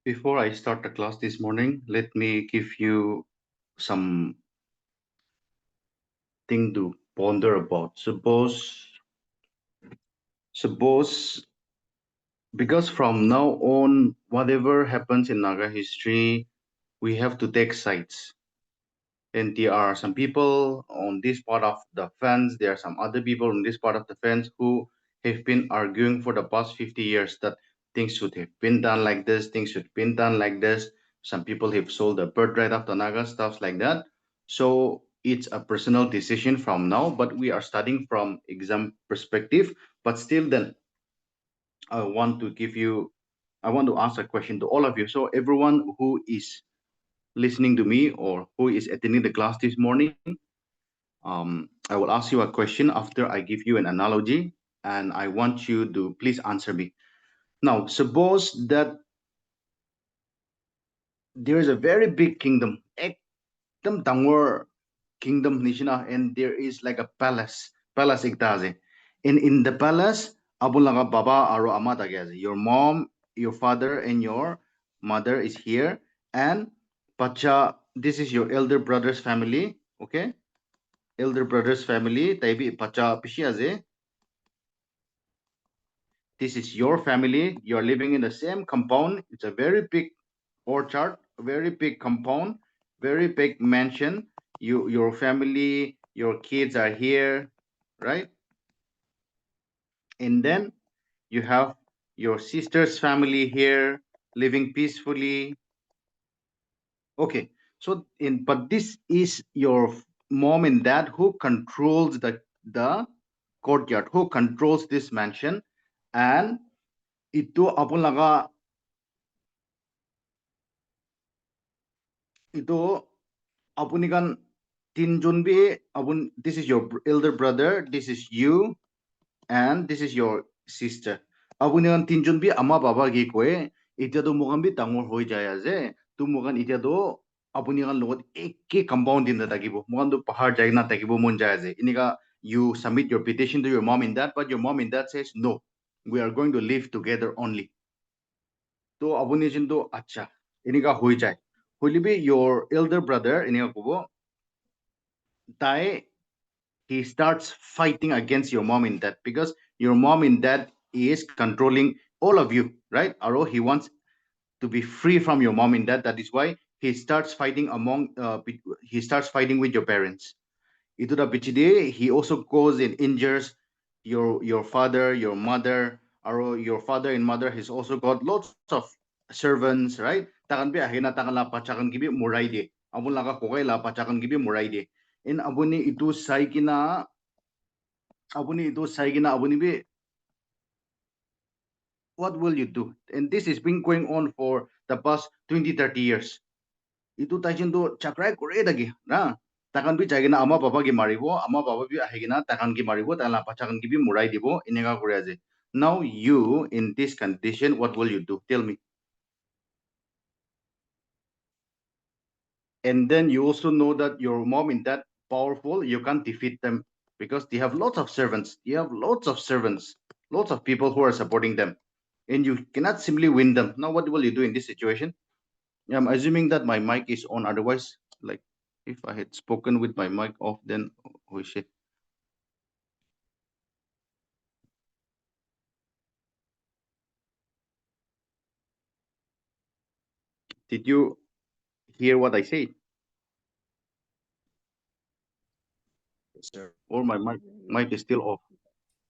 Before I start the class this morning, let me give you some thing to ponder about. Suppose, because from now on, whatever happens in Naga history, we have to take sides. And there are some people on this part of the fence, there are some other people on this part of the fence who have been arguing for the past 50 years that things should have been done like this, things should have been done like this. Some people have sold the birthright of the Naga, stuff like that. So it's a personal decision from now, but we are studying from exam perspective. But still then, I want to ask a question to all of you. So everyone who is listening to me or who is attending the class this morning, I will ask you a question after I give you an analogy, and I want you to please answer me. Now, suppose that there is a very big kingdom, ekdam dangor kingdom nishina, and there is like a palace iktaze. And in the palace, abulaga baba aro ama tagaze. Your mom, your father, and your mother is here, and pacha. This is your elder brother's family, okay? Elder brother's family. Taibi pacha pishiaze. This is your family. You're living in the same compound. It's a very big orchard, a very big compound, very big mansion. Your family, your kids are here, right? And then you have your sister's family here, living peacefully. Okay, so but this is your mom and dad who controls the courtyard, who controls this mansion, and itu apun laga itu apuni kan tinjon bi apun, this is your elder brother, this is you, and this is your sister. Apuni kan tinjon bi ama baba gi koe itia to mokan bi tangor hoi jaya je tu mokan itia to apuni kan logot ekki compound din takibo mokan to pahar jai na takibo mon jaya je inika. You submit your petition to your mom and dad, but your mom and dad says no, we are going to live together only. To apuni jin to acha inika hoi jai holibi your elder brother inika kubo tai, he starts fighting against your mom and dad because your mom and dad is controlling all of you, right? Aro he wants to be free from your mom and dad. That is why he starts fighting he starts fighting with your parents. Ito da pichide, he also goes and injures your father, your mother, or your father and mother has also got lots of servants, right? Takan bi ahina takan la pachakan gibi murai de. Abun laka kokay la pachakan gibi murai de. In abuni itu sai kina abuni bi, what will you do? And this has been going on for the past 20, 30 years. Itu tajin do chakrai kore dagi na. Takan bi chagina ama baba gi maribo, ama baba bi ahigina takan gi maribo, takan la pachakan gi bi murai dibo, inega kore aje. Now you in this condition, what will you do? Tell me. And then you also know that your mom is that powerful, you can't defeat them because they have lots of servants. You have lots of servants, lots of people who are supporting them, and you cannot simply win them. Now, what will you do in this situation? I'm assuming that my mic is on. Otherwise, like if I had spoken with my mic off, then oh shit. Did you hear what I said? Sir. Or my mic is still off?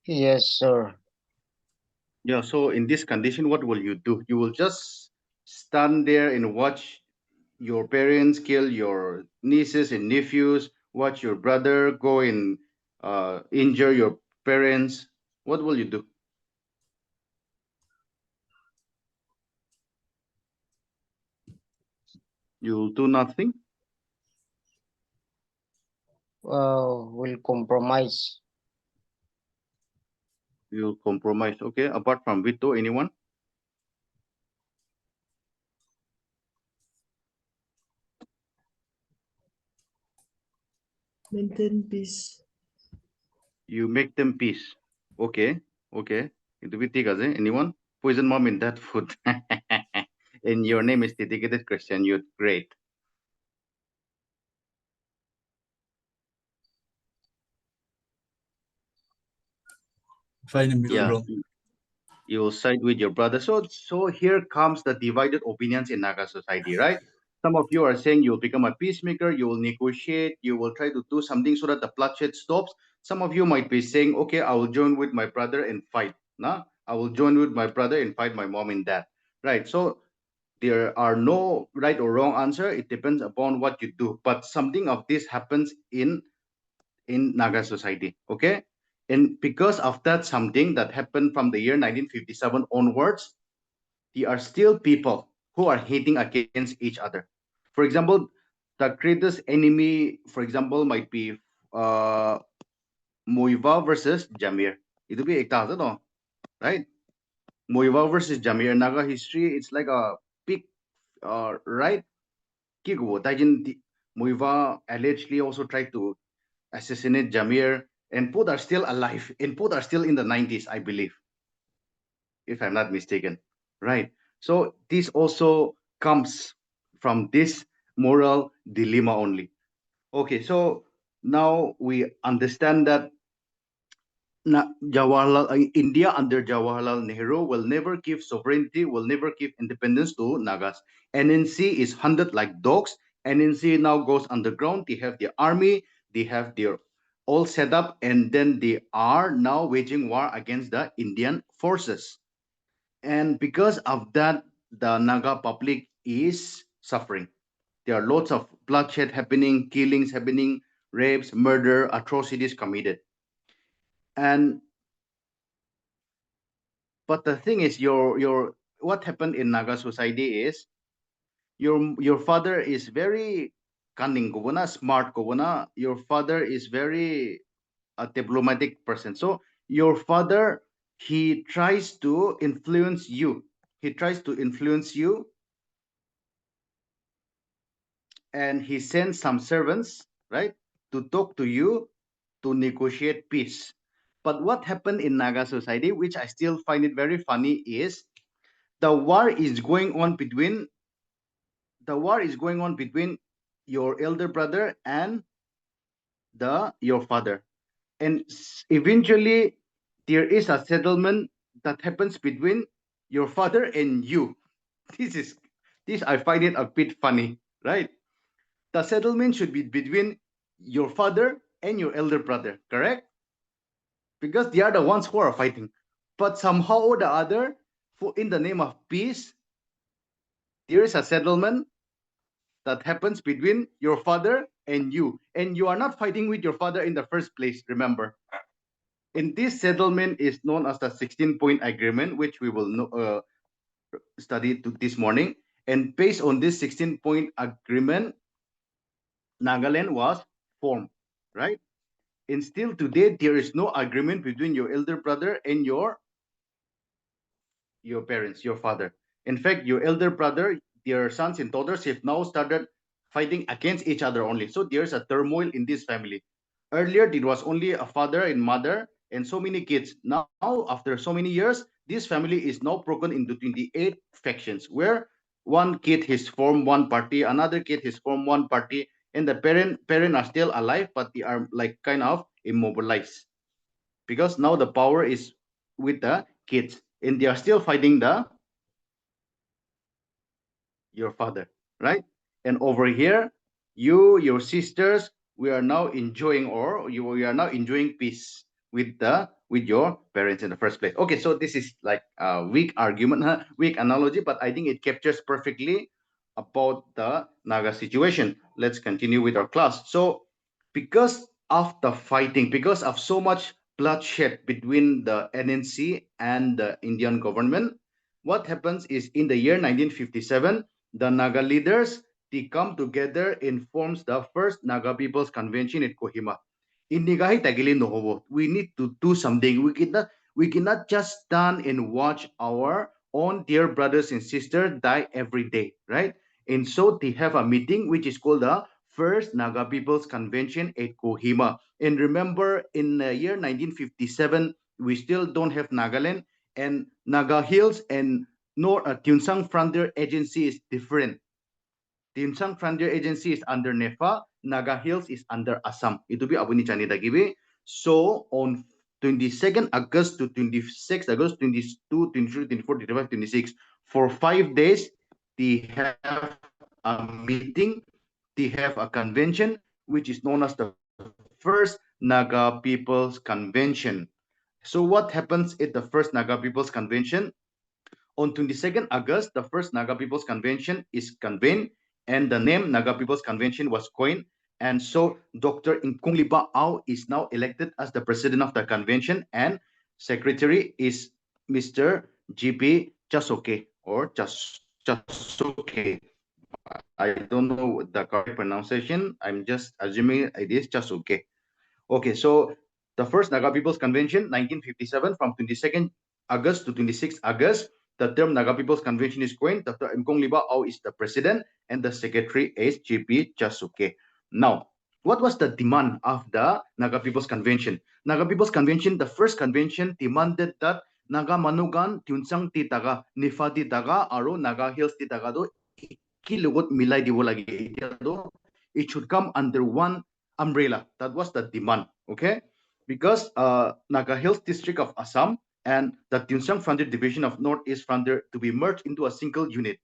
Yes, sir. Yeah. So in this condition, what will you do? You will just stand there and watch your parents kill your nieces and nephews, watch your brother go and injure your parents. What will you do? You'll do nothing. Will compromise. You'll compromise. Okay. Apart from Vito, anyone? Maintain peace. You make them peace. Okay. Okay. Itu bi ঠিক আছে. Anyone? Poison mom in that food. And your name is dedicated Christian youth. Great. Find the middle Yeah, ground. you will side with your brother. So here comes the divided opinions in Naga society, right? Some of you are saying you'll become a peacemaker, you will negotiate, you will try to do something so that the bloodshed stops. Some of you might be saying, okay, I will join with my brother and fight. Nah, I will join with my brother and fight my mom and dad. Right. So there are no right or wrong answer. It depends upon what you do. But something of this happens in Naga society. Okay. And because of that, something that happened from the year 1957 onwards, there are still people who are hating against each other. For example, the greatest enemy, for example, might be uh, Muiva versus Jamir. Itu be ekta asa no, right? Muiva versus Jamir. Naga history, it's like a big, right? Kiko, Tajin Muiva allegedly also tried to assassinate Jamir, and both are still alive, and both are still in the 90s, I believe, if I'm not mistaken. Right. So this also comes from this moral dilemma only. Okay, so now we understand that India under Jawaharlal Nehru will never give sovereignty, will never give independence to Nagas. NNC is hunted like dogs. NNC now goes underground. They have their army, they have their all set up, and then they are now waging war against the Indian forces. And because of that, the Naga public is suffering. There are lots of bloodshed happening, killings happening, rapes, murder, atrocities committed. And but the thing is, your what happened in Naga society is your father is very cunning, kubuna, smart, kubuna. Your father is very a diplomatic person. So your father, he tries to influence you. He tries to influence you, and he sends some servants, right, to talk to you to negotiate peace. But what happened in Naga society, which I still find it very funny, is the war is going on between your elder brother and the your father, and eventually there is a settlement that happens between your father and you. This is this I find it a bit funny, right? The settlement should be between your father and your elder brother, correct? Because they are the ones who are fighting. But somehow or the other, for in the name of peace, there is a settlement that happens between your father and you are not fighting with your father in the first place. Remember, in this settlement is known as the 16-point agreement, which we will study this morning. And based on this 16-point agreement, Nagaland was formed, right? And still today, there is no agreement between your elder brother and your parents, your father. In fact, your elder brother, their sons and daughters have now started fighting against each other only. So there's a turmoil in this family. Earlier, it was only a father and mother and so many kids. Now, after so many years, this family is now broken into 28 factions, where one kid has formed one party, another kid has formed one party, and the parent are still alive, but they are like kind of immobilized because now the power is with the kids, and they are still fighting the your father, right? And over here, your sisters, we are now enjoying, or we are now enjoying peace with your parents in the first place. Okay, so this is like a weak argument, weak analogy, but I think it captures perfectly about the Naga situation. Let's continue with our class. So, because of the fighting, because of so much bloodshed between the NNC and the Indian government, what happens is in the year 1957, the Naga leaders, they come together and forms the first Naga People's Convention at Kohima. Inigahi tagili nohobo. We need to do something. We cannot just stand and watch our own dear brothers and sisters die every day, right? And so they have a meeting which is called the First Naga People's Convention at Kohima. And remember, in the year 1957, we still don't have Nagaland, and Naga Hills and Tuensang Frontier Agency is different. Tuensang Frontier Agency is under NEFA, Naga Hills is under Assam. Itu bi abuni chani dagibi. So on 22nd August to 26th August, 22, 23, 24, 25, 26, for 5 days, they have a meeting, they have a convention, which is known as the first Naga People's Convention. So what happens at the first Naga People's Convention? On 22nd August, the first Naga People's Convention is convened, and the name Naga People's Convention was coined. And so Dr. Inkungliba Au is now elected as the president of the convention, and secretary is Mr. GP Chasoke or Chasuke. I don't know the correct pronunciation. I'm just assuming it is Chasuke. Okay, so the first Naga People's Convention, 1957, from 22nd August to 26th August, the term Naga People's Convention is coined. Dr. Mkong Liba Au is the president, and the secretary is GP Chasuke. Now, what was the demand of the Naga People's Convention? Naga People's Convention, the first convention, demanded that Naga Manugan, Tuensang ti taga, Nifa ti taga, Aro Naga Hills ti taga do, ikilugot milay diwo lagi. It should come under one umbrella. That was the demand, okay? Because Naga Hills district of Assam and the Tuensang Frontier division of Northeast Frontier to be merged into a single unit.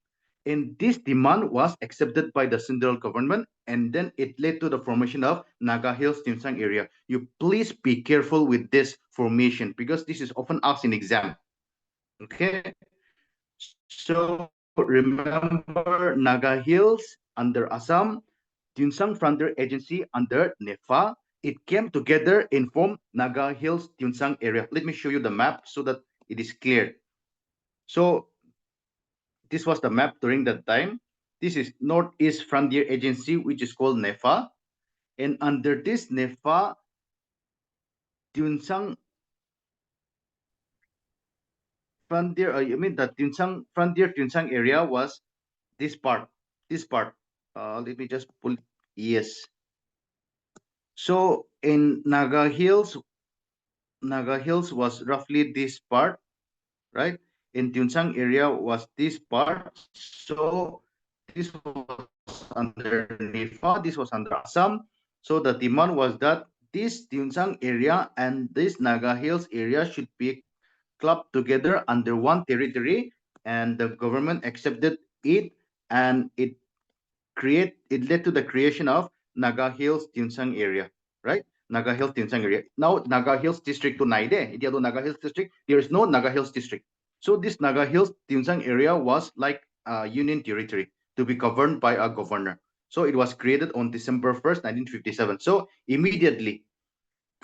And this demand was accepted by the central government, and then it led to the formation of Naga Hills Tuensang area. You please be careful with this formation because this is often asked in exam. Okay, so remember Naga Hills under Assam, Tuensang Frontier Agency under NEFA. It came together and formed Naga Hills Tuensang area. Let me show you the map so that it is clear. So this was the map during that time. This is Northeast Frontier Agency, which is called NEFA. And under this NEFA, Tuensang Frontier, the Tuensang area was this part. Let me just pull. Yes. So in Naga Hills was roughly this part, right? In Tuensang area was this part. So this was under NIFA, this was under Assam. So the demand was that this Tuensang area and this Naga Hills area should be clubbed together under one territory, and the government accepted it, and it led to the creation of Naga Hills Tuensang area, right? Naga Hills Tuensang area. Now Naga Hills district to Naide, India to Naga Hills district, there is no Naga Hills district. So this Naga Hills Tuensang area was like a union territory to be governed by a governor. So it was created on December 1st, 1957. So immediately,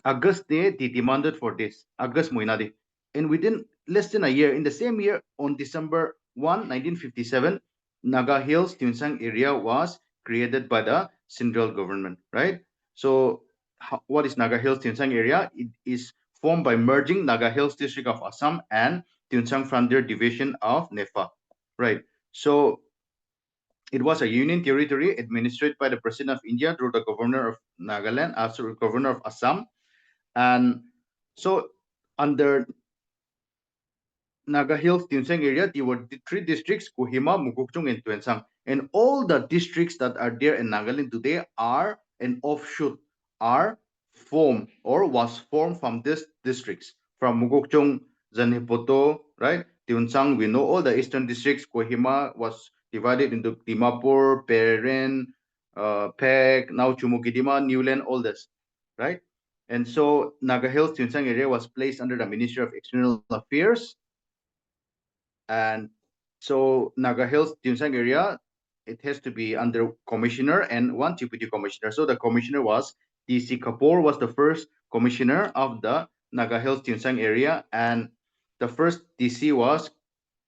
August they demanded for this. August Moinadi. And within less than a year, in the same year, on December 1, 1957, Naga Hills Tuensang area was created by the central government, right? So what is Naga Hills Tuensang area? It is formed by merging Naga Hills district of Assam and Tuensang Frontier division of NEFA, right? So it was a union territory administered by the President of India through the Governor of Nagaland, also Governor of Assam. And so under Naga Hills, Tuensang area, there were three districts, Kohima, Mukokchung, and Tuensang. And all the districts that are there in Nagaland today are an offshoot, are formed or was formed from these districts. From Mukokchung, Zanipoto, right? Tuensang, we know all the eastern districts. Kohima was divided into Dimapur, Peren, Pek, now Chumukidima, Newland, all this, right? And so Naga Hills, Tuensang area was placed under the Ministry of External Affairs. And so Naga Hills, Tuensang area, it has to be under commissioner and one deputy commissioner. So the commissioner was DC Kapoor was the first commissioner of the Naga Hills, Tuensang area. And the first DC was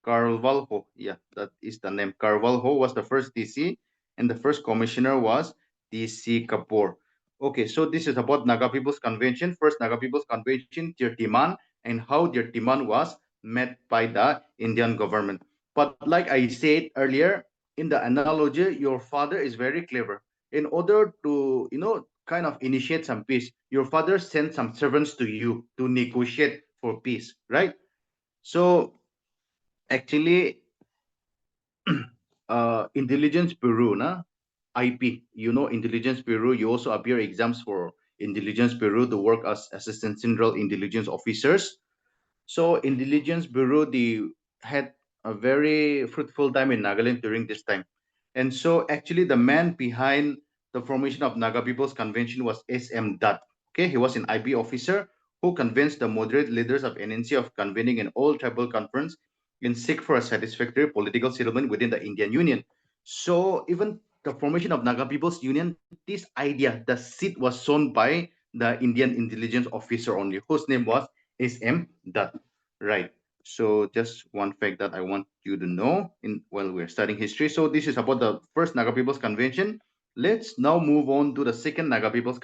Carvalho. Yeah, that is the name. Carvalho was the first DC, and the first commissioner was DC Kapoor. Okay, so this is about Naga People's Convention. First Naga People's Convention, their demand, and how their demand was met by the Indian government. But like I said earlier, in the analogy, your father is very clever. In order to, kind of initiate some peace, your father sent some servants to you to negotiate for peace, right? So actually, Intelligence Bureau, na IP. You know, Intelligence Bureau. You also appear exams for Intelligence Bureau to work as Assistant General Intelligence Officers. So Intelligence Bureau, they had a very fruitful time in Nagaland during this time. And so actually the man behind the formation of Naga People's Convention was S.M. Dutt. Okay, he was an IB officer who convinced the moderate leaders of NNC of convening an all-tribal conference in seek for a satisfactory political settlement within the Indian Union. So even the formation of Naga People's Union, this idea, the seat was shown by the Indian intelligence officer only, whose name was S.M. Dutt. Right. So just one fact that I want you to know in while we're studying history. So this is about the first Naga People's Convention. Let's now move on to the second Naga People's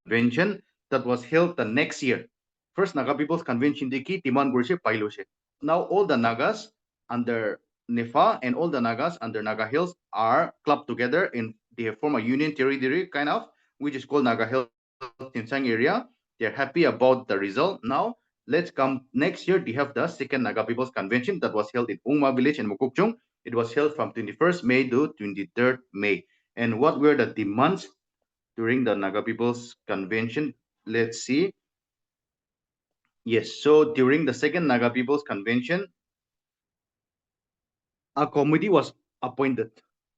Convention that was held the next year. First Naga People's Convention deki Timan Gurse Pailose. Now all the Nagas under Nefa and all the Nagas under Naga Hills are clubbed together and they form a union territory kind of, which is called Naga Hills Tinsang area. They're happy about the result. Now let's come next year. They have the second Naga People's Convention that was held in Ungma village in Mukokchung. It was held from 21st May to 23rd May. And what were the demands during the Naga People's Convention? Let's see. Yes, so during the second Naga People's Convention, a committee was appointed,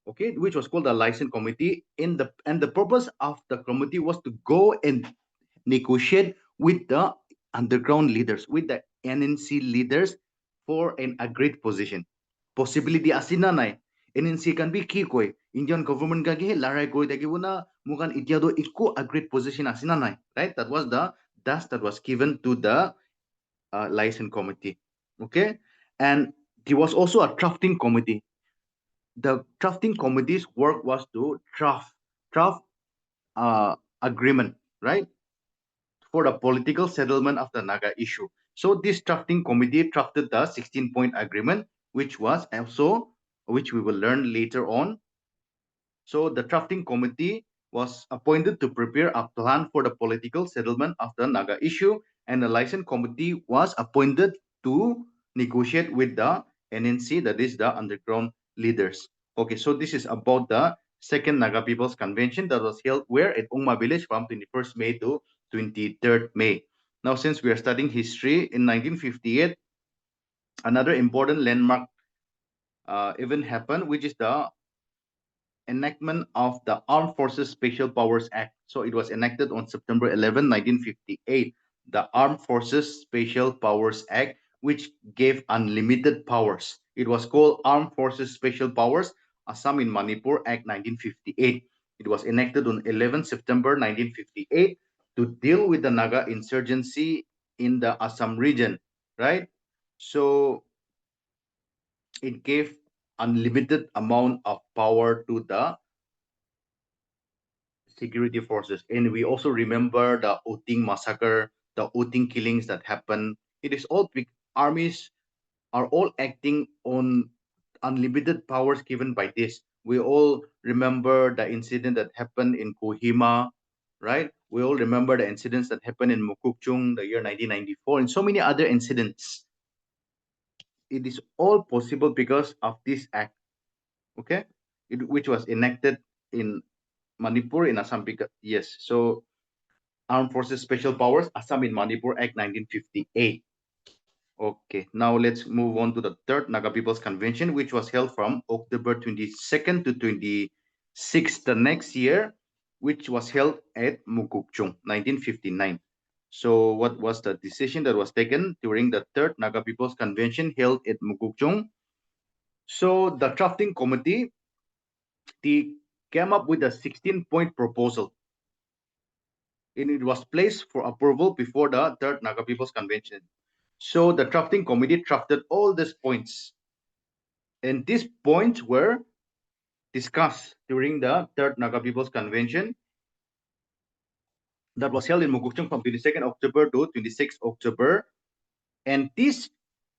okay, which was called the license committee. The purpose of the committee was to go and negotiate with the underground leaders, with the NNC leaders for an agreed position. Possibility asina nai. NNC can be key koi. Indian government ka ge larai koi takibo na mukan itiado iko agreed position asina nai. Right? That was the task that was given to the license committee. Okay, and there was also a drafting committee. The drafting committee's work was to draft agreement, right, for the political settlement of the Naga issue. So this drafting committee drafted the 16-point agreement, which was also, which we will learn later on. So the drafting committee was appointed to prepare a plan for the political settlement of the Naga issue, and the license committee was appointed to negotiate with the NNC, that is the underground leaders. Okay, so this is about the second Naga People's Convention that was held where at Ungma village from 21st May to 23rd May. Now, since we are studying history, in 1958, another important landmark event happened, which is the enactment of the Armed Forces Special Powers Act. So it was enacted on September 11, 1958. The Armed Forces Special Powers Act, which gave unlimited powers. It was called Armed Forces Special Powers Assam in Manipur Act 1958. It was enacted on 11 September 1958 to deal with the Naga insurgency in the Assam region, right? So it gave unlimited amount of power to the security forces. And we also remember the Oting massacre, the Oting killings that happened. It is all big armies are all acting on unlimited powers given by this. We all remember the incident that happened in Kohima, right? We all remember the incidents that happened in Mukukchung the year 1994 and so many other incidents. It is all possible because of this act, okay? Which was enacted in Manipur in Assam. Yes, so Armed Forces Special Powers, Assam in Manipur Act 1958. Okay, now let's move on to the third Naga People's Convention, which was held from October 22nd to 26th the next year, which was held at Mukukchung, 1959. So what was the decision that was taken during the third Naga People's Convention held at Mukukchung? So the drafting committee, they came up with a 16-point proposal, and it was placed for approval before the third Naga People's Convention. So the drafting committee drafted all these points, and these points were discussed during the third Naga People's Convention that was held in Mukokchung from 22nd October to 26th October, and this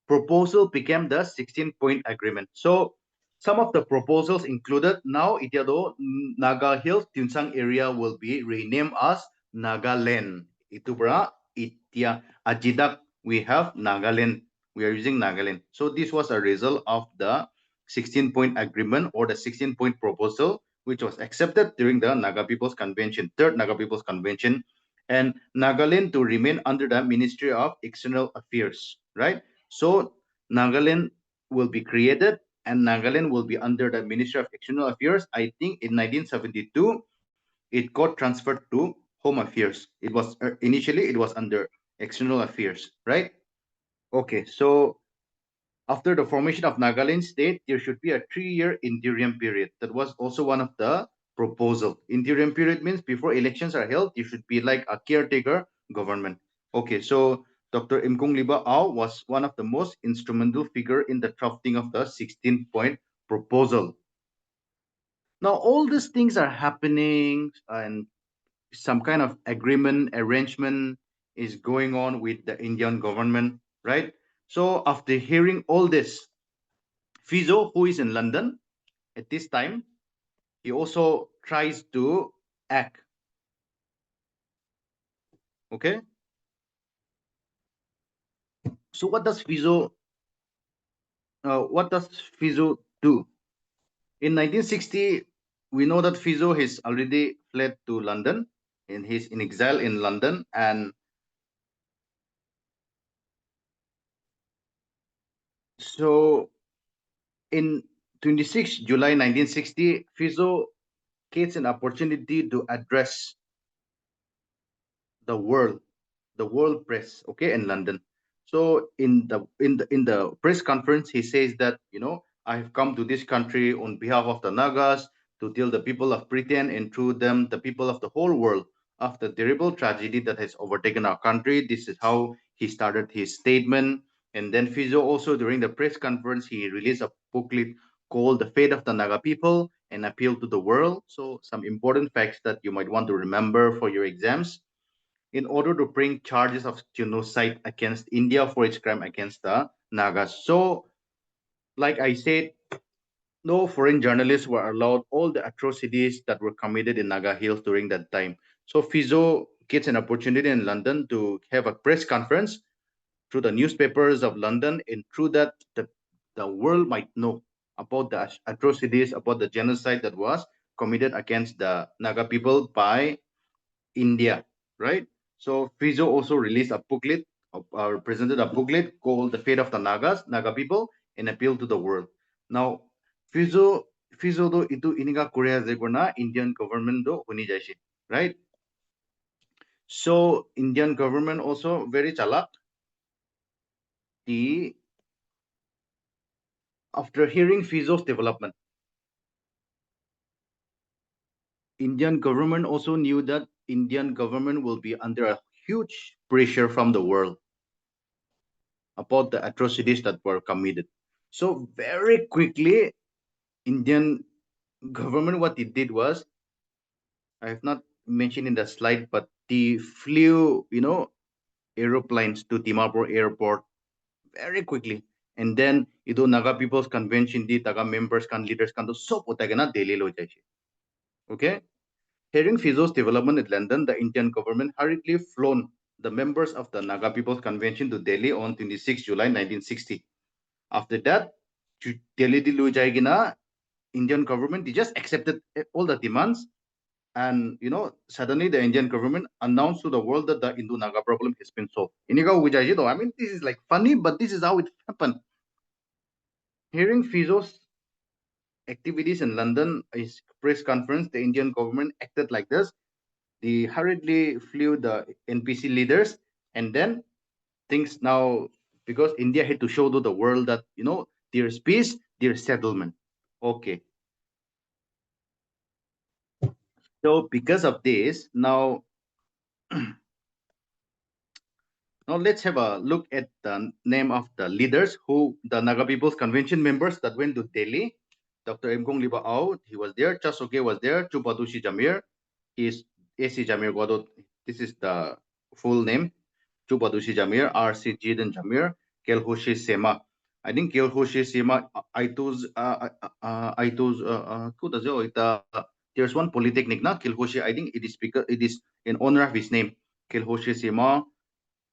proposal became the 16-point agreement. So some of the proposals included now Itiado Naga Hills Tinsang area will be renamed as Nagaland. Itu bra Itia Ajidak we have Nagaland. We are using Nagaland. So this was a result of the 16-point agreement or the 16-point proposal, which was accepted during the Naga People's Convention, Third Naga People's Convention, and Nagaland to remain under the Ministry of External Affairs, right? So Nagaland will be created and Nagaland will be under the Ministry of External Affairs. I think in 1972, it got transferred to Home Affairs. It was initially it was under External Affairs, right? Okay, so after the formation of Nagaland state, there should be a 3-year interim period. That was also one of the proposal. Interim period means before elections are held, there should be like a caretaker government. Okay, so Dr. Imkung Liba Au was one of the most instrumental figure in the drafting of the 16-point proposal. Now, all these things are happening and some kind of agreement, arrangement is going on with the Indian government, right? So after hearing all this, Fizo, who is in London at this time, he also tries to act. Okay. So what does Fizo? What does Fizo do? In 1960, we know that Fizo has already fled to London, and he's in exile in London. And so, in 26 July 1960, Fizo gets an opportunity to address the world, the world press, okay, in London. So in the press conference, he says that I have come to this country on behalf of the Nagas to tell the people of Britain and through them the people of the whole world of the terrible tragedy that has overtaken our country. This is how he started his statement. And then Fizo also during the press conference he released a booklet called The Fate of the Naga People and Appeal to the World. So some important facts that you might want to remember for your exams in order to bring charges of genocide against India for its crime against the Nagas. So, like I said, no foreign journalists were allowed all the atrocities that were committed in Naga Hills during that time. So Fizo gets an opportunity in London to have a press conference through the newspapers of London, and through that the world might know about the atrocities, about the genocide that was committed against the Naga people by India, right? So Fizo also released a booklet, presented a booklet called "The Fate of the Nagas," Naga people, and appeal to the world. Now, Fizo, Fizo do itu iniga Korea zegona Indian government do huni jaishi, right? So Indian government also very chalak. The after hearing Fizo's development, Indian government also knew that Indian government will be under a huge pressure from the world about the atrocities that were committed. So very quickly, Indian government, what it did was, I have not mentioned in the slide, but they flew, aeroplanes to Dimapur airport very quickly. And then, Naga People's Convention, the Naga members, can leaders, can do so potagana Delhi lo jaiche. Okay. Hearing Fizo's development in London, the Indian government hurriedly flown the members of the Naga People's Convention to Delhi on 26 July 1960. After that, Delhi di lo jaigina, Indian government they just accepted all the demands, and suddenly the Indian government announced to the world that the Indo Naga problem has been solved. Inigo Wijajido. I mean, this is like funny, but this is how it happened. Hearing Fizo's activities in London, his press conference, the Indian government acted like this. They hurriedly flew the NPC leaders, and then things now, because India had to show to the world that there's peace, there's settlement. Okay. So because of this, now let's have a look at the name of the leaders who the Naga People's Convention members that went to Delhi. Dr. Mkong Liba Au, he was there. Chasoke was there. Chupadushi Jamir, he is AC Jamir Godot. This is the full name. Chupadushi Jamir, RC Jidan Jamir, Kelhoshi Sema. I think Kelhoshi Sema, there's one polytechnic na Kelhoshi. I think it is because it is in honor of his name. Kelhoshi Sema,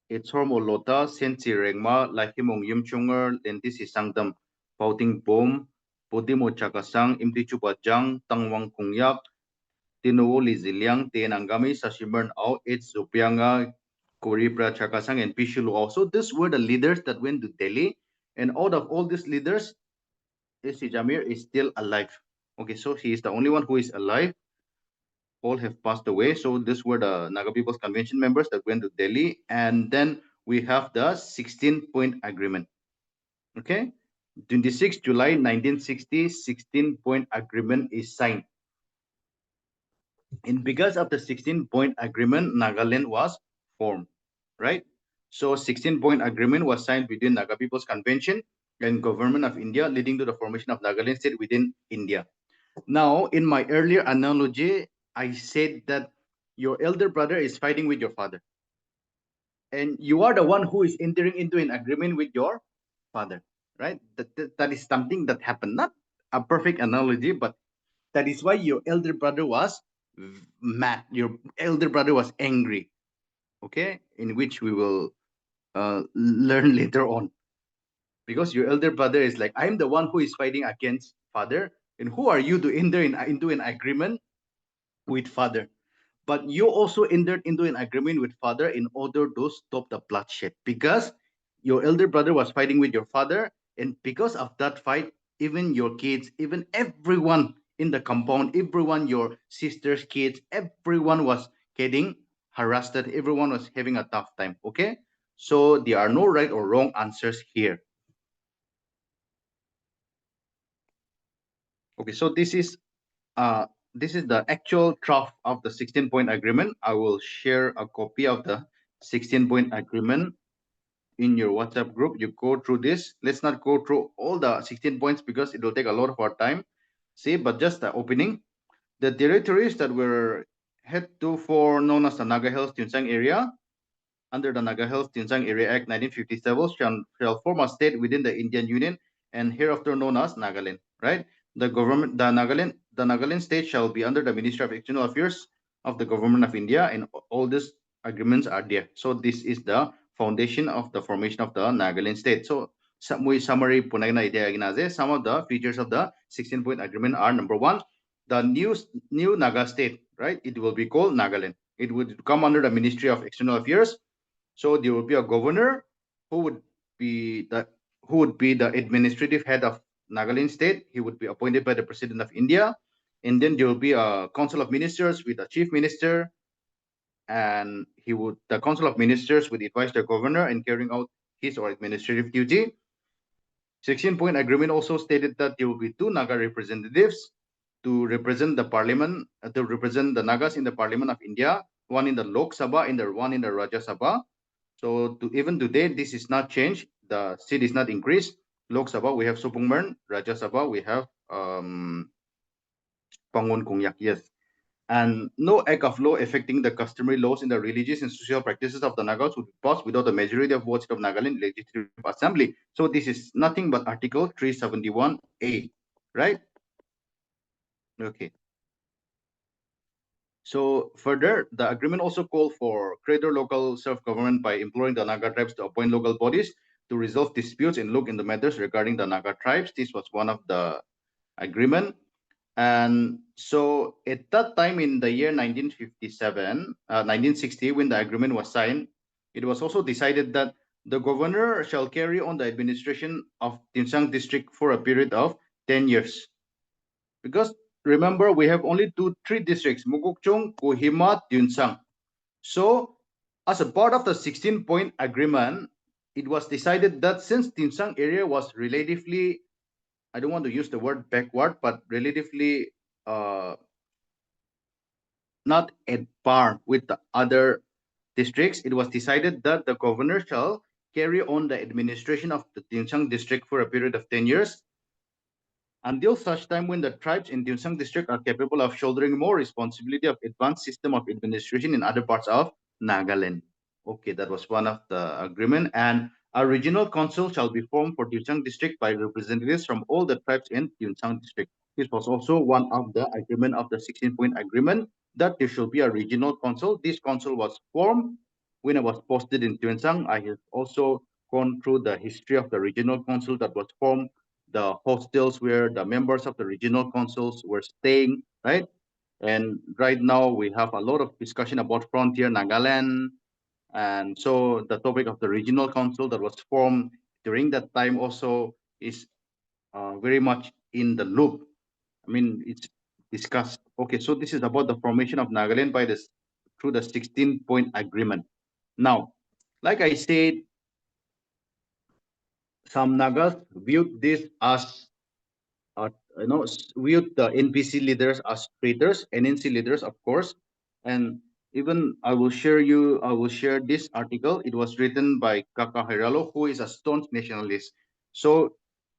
it's Hormolota, Sensi Regma, Lahimong Yumchunger, Lentisi Sangdam, Pouting Bom, Podimo Chakasang, Imti Chupajang, Tangwang Kungyak, Tinuo Liziliang, Tienangami, Sashimern Ao, It's Zupianga, Koripra Chakasang, and Pishulu also. These were the leaders that went to Delhi. And out of all these leaders, Si Jamir is still alive. Okay, so he is the only one who is alive. All have passed away. So these were the Naga People's Convention members that went to Delhi. And then we have the 16-point agreement. Okay, 26 July 1960, 16-point agreement is signed. And because of the 16-point agreement, Nagaland was formed, right? So 16-point agreement was signed between Naga People's Convention and Government of India, leading to the formation of Nagaland state within India. Now, in my earlier analogy, I said that your elder brother is fighting with your father. And you are the one who is entering into an agreement with your father, right? That is something that happened. Not a perfect analogy, but that is why your elder brother was mad. Your elder brother was angry, okay? In which we will learn later on. Because your elder brother is like, I'm the one who is fighting against father. And who are you to enter into an agreement with father? But you also entered into an agreement with father in order to stop the bloodshed, because your elder brother was fighting with your father, and because of that fight, even your kids, even everyone in the compound, everyone, your sister's kids, everyone was getting harassed, everyone was having a tough time. Okay, so there are no right or wrong answers here. Okay, so this is the actual draft of the 16-point agreement. I will share a copy of the 16-point agreement in your WhatsApp group. You go through this. Let's not go through all the 16 points because it will take a lot of our time. See, but just the opening. The territories that were heretofore known as the Naga Hills Tunsang area under the Naga Hills Tinsang Area Act 1957 shall form a state within the Indian Union and hereafter known as Nagaland, right? The Nagaland state shall be under the Ministry of External Affairs of the Government of India, and all these agreements are there. So this is the foundation of the formation of the Nagaland state. So some summary punagna idea ginaze. Some of the features of the 16-point agreement are: number one, the new Naga state, right? It will be called Nagaland. It would come under the Ministry of External Affairs. So there will be a governor who would be the administrative head of Nagaland state. He would be appointed by the President of India, and then there will be a council of ministers with a chief minister, and the council of ministers would advise the governor in carrying out his or administrative duty. 16-point agreement also stated that there will be two Naga representatives to represent the parliament, to represent the Nagas in the Parliament of India, one in the Lok Sabha and one in the Rajya Sabha. So even today, this is not changed. The seat is not increased. Lok Sabha, we have Supungmern. Rajya Sabha, we have Pangun Kungyak, yes. And no act of law affecting the customary laws in the religious and social practices of the Nagas would be passed without the majority of votes of Nagaland Legislative Assembly. So this is nothing but Article 371A, right? Okay. So further, the agreement also called for greater local self-government by imploring the Naga tribes to appoint local bodies to resolve disputes and look into matters regarding the Naga tribes. This was one of the agreement. And so at that time in the year 1960, when the agreement was signed, it was also decided that the governor shall carry on the administration of Tinsang district for a period of 10 years. Because remember, we have only three districts, Mukokchung, Kohima, Tinsang. So as a part of the 16-point agreement, it was decided that since Tinsang area was relatively, I don't want to use the word backward, but relatively not at par with the other districts, it was decided that the governor shall carry on the administration of the Tinsang district for a period of 10 years until such time when the tribes in Tinsang district are capable of shouldering more responsibility of advanced system of administration in other parts of Nagaland. Okay, that was one of the agreement. And a regional council shall be formed for Tinsang district by representatives from all the tribes in Tinsang district. This was also one of the agreement of the 16-point agreement, that there should be a regional council. This council was formed when I was posted in Tinsang. I have also gone through the history of the regional council that was formed the hostels where the members of the regional councils were staying, right? And right now we have a lot of discussion about frontier Nagaland. And so the topic of the regional council that was formed during that time also is very much in the loop. I mean, it's discussed. Okay, so this is about the formation of Nagaland by this through the 16-point agreement. Now, like I said, some Nagas viewed this as viewed the NPC leaders as traitors, NNC leaders, of course. And even I will share this article. It was written by Kaka Hiralo, who is a staunch nationalist. So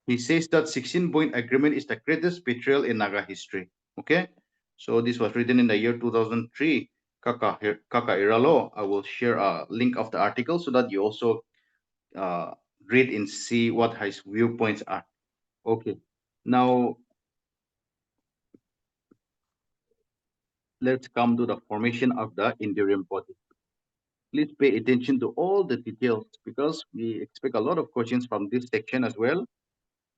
he says that 16-point agreement is the greatest betrayal in Naga history. Okay, so this was written in the year 2003. Kaka Hiralo. I will share a link of the article so that you also uh, read and see what his viewpoints are. Okay, now let's come to the formation of the enduring body. Please pay attention to all the details because we expect a lot of questions from this section as well.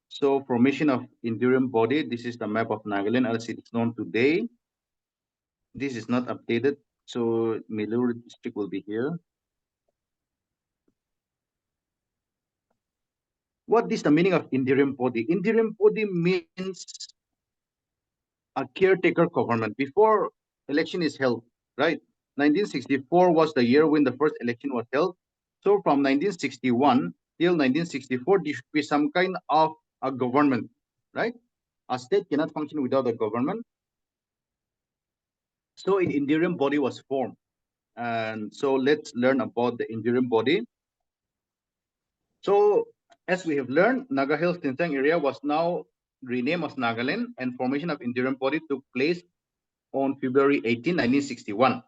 So formation of enduring body, this is the map of Nagaland as it is known today. This is not updated, so Melur district will be here. What is the meaning of enduring body? Enduring body means a caretaker government before election is held, right? 1964 was the year when the first election was held. So from 1961 till 1964, there should be some kind of a government, right? A state cannot function without a government. So an enduring body was formed. And so let's learn about the enduring body. So as we have learned, Naga Hills Tinsang area was now renamed as Nagaland, and formation of enduring body took place on February 18, 1961.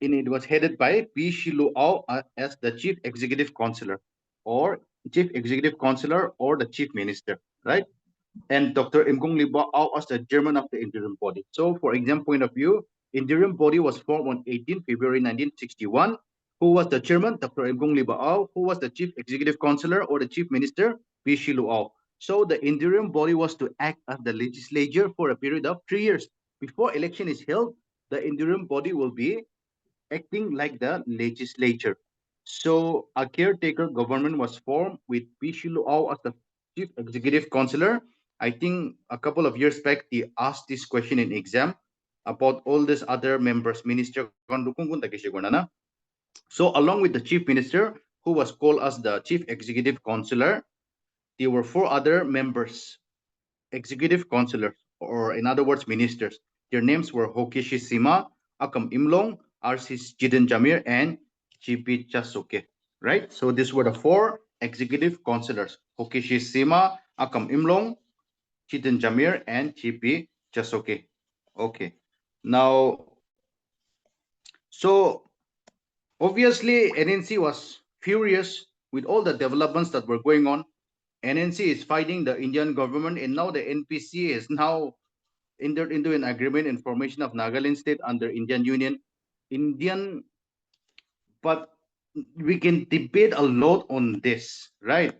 And it was headed by P. Shiluao as the chief executive councillor or the chief minister, right? And Dr. Imgung Libaao as the chairman of the interim body. So for exam point of view, interim body was formed on 18 February 1961. Who was the chairman? Dr. Imgung Libaao. Who was the chief executive councillor or the chief minister? P. Shiluao. So the interim body was to act as the legislature for a period of 3 years. Before election is held, the interim body will be acting like the legislature. So a caretaker government was formed with Pishiluao as the chief executive councillor. I think a couple of years back, they asked this question in exam about all these other members, minister. So along with the chief minister, who was called as the chief executive councillor, there were 4 other members, executive councillors, or in other words, ministers. Their names were Hokishi Sima, Akam Imlong, Arsis Jiden Jamir, and Chipi Chasuke. Right? So these were the 4 executive councillors: Hokishi Sima, Akam Imlong, Jiden Jamir, and Chipi Chasuke. Okay. Now, so obviously NNC was furious with all the developments that were going on. NNC is fighting the Indian government, and now the NPC is now entered into an agreement in formation of Nagaland state under Indian Union. But we can debate a lot on this, right?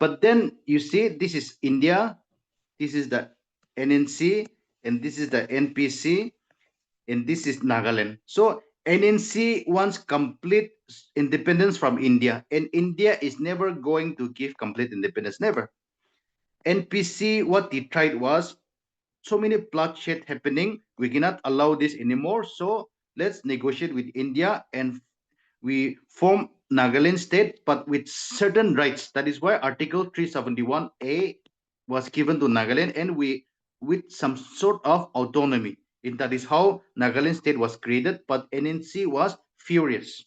But then you see, this is India, this is the NNC, and this is the NPC, and this is Nagaland. So NNC wants complete independence from India, and India is never going to give complete independence, never. NPC, what they tried was, so many bloodshed happening, we cannot allow this anymore, so let's negotiate with India and we form Nagaland state, but with certain rights. That is why Article 371A was given to Nagaland, and we with some sort of autonomy. And that is how Nagaland state was created, but NNC was furious,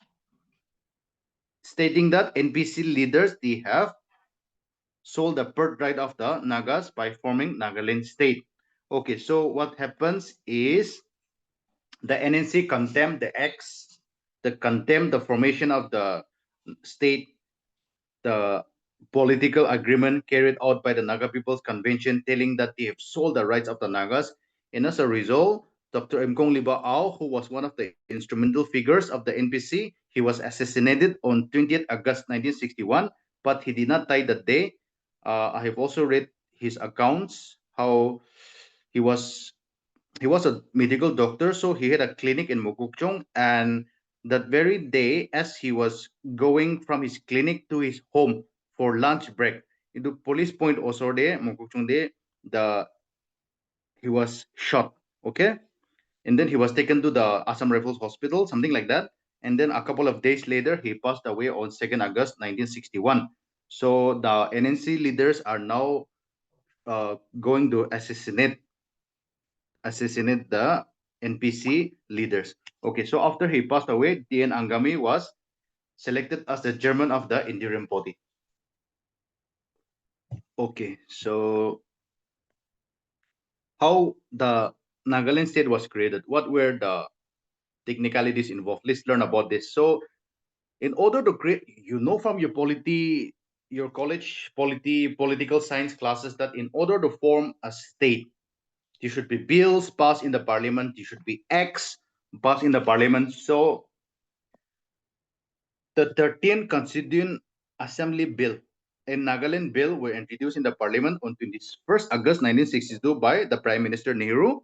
stating that NPC leaders, they have sold the birthright of the Nagas by forming Nagaland state. Okay, so what happens is the NNC condemned the acts, the formation of the state, the political agreement carried out by the Naga People's Convention, telling that they have sold the rights of the Nagas. And as a result, Dr. Mkong Libaao, who was one of the instrumental figures of the NPC, he was assassinated on 20th August 1961 but he did not die that day. I have also read his accounts how he was he was a medical doctor, so he had a clinic in Mokokchung, and that very day, as he was going from his clinic to his home for lunch break, into police point also there, Mokokchung there, the he was shot. Okay, and then he was taken to the Assam Rifles Hospital, something like that. And then a couple of days later, he passed away on 2nd August 1961. So the NNC leaders are now going to assassinate the NPC leaders. Okay, so after he passed away, DN Angami was selected as the chairman of the interim body. Okay, so how the Nagaland state was created? What were the technicalities involved? Let's learn about this. So in order to create, from your your college political science classes, that in order to form a state, there should be bills passed in the parliament, there should be acts passed in the parliament. So the 13th Constituent Assembly Bill and Nagaland Bill were introduced in the parliament on 21st August 1962 by the Prime Minister Nehru.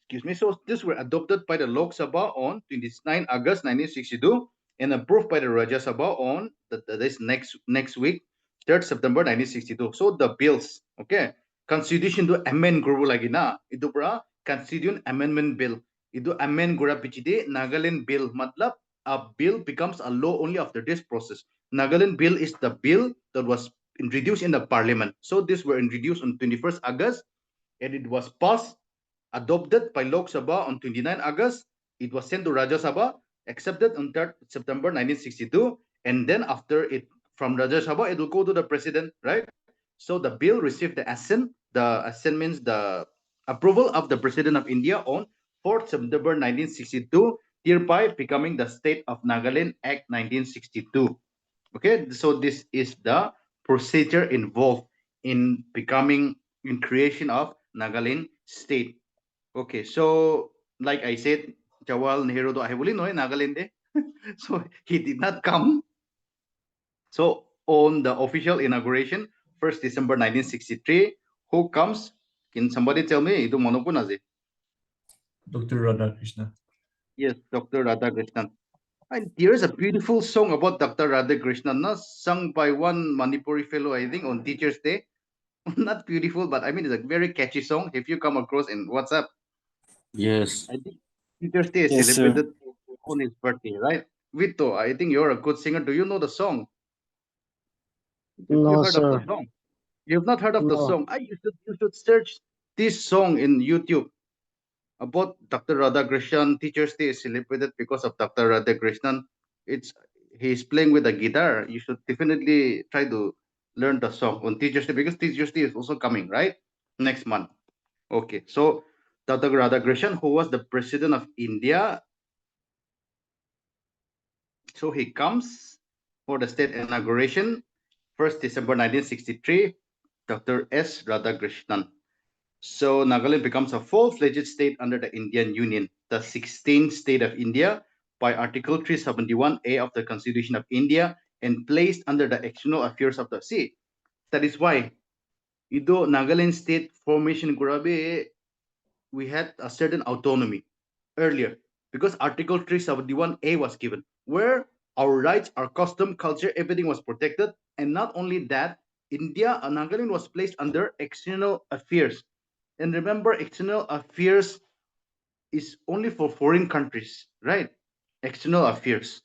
Excuse me. So these were adopted by the Lok Sabha on 29 August 1962 and approved by the Rajya Sabha on this next week, 3rd September 1962. So the bills, okay, constitution to amend guru lagi na, itu pra constituent amendment bill. Itu amend gura pichide Nagaland bill. Matlab a bill becomes a law only after this process. Nagaland bill is the bill that was introduced in the parliament. So these were introduced on 21st August and it was passed adopted by Lok Sabha on 29 August. It was sent to Rajya Sabha, accepted on 3rd September 1962, and then after it from Rajya Sabha, it will go to the president, right? So the bill received the assent. The assent means the approval of the president of India on 4th September 1962, thereby becoming the State of Nagaland Act 1962. Okay, so this is the procedure involved in becoming in creation of Nagaland state. Okay, so like I said, Jawahar Nehru to ahibuli no Nagaland. So he did not come. So on the official inauguration, 1st December 1963, who comes? Can somebody tell me? Itu monopun aje. Dr. Radhakrishna. Yes, Dr. Radhakrishnan. And there is a beautiful song about Dr. Radhakrishnan, sung by one Manipuri fellow, I think, on Teachers' Day. Not beautiful, but I mean, it's a very catchy song. If you come across in WhatsApp, Yes. I think Teachers' Day is Yes, sir. celebrated on his birthday, right? Vito, I think you're a good singer. Do you know the song? Have you No, heard of the sir. song? You have not heard of the No. song. You should search this song in YouTube about Dr. Radhakrishnan. Teachers' Day is celebrated because of Dr. Radhakrishnan. It's he's playing with a guitar. You should definitely try to learn the song on Teachers' Day because Teachers' Day is also coming, right? Next month. Okay, so Dr. Radhakrishnan, who was the president of India, so he comes for the state inauguration, 1st December 1963, Dr. S. Radhakrishnan. So Nagaland becomes a full-fledged state under the Indian Union, the 16th state of India, by Article 371A of the Constitution of India, and placed under the external affairs of the state. That is why, Ido Nagaland state formation Gurabe, we had a certain autonomy earlier because Article 371A was given, where our rights, our custom, culture, everything was protected. And not only that, India, Nagaland was placed under external affairs. And remember, external affairs is only for foreign countries, right? External affairs.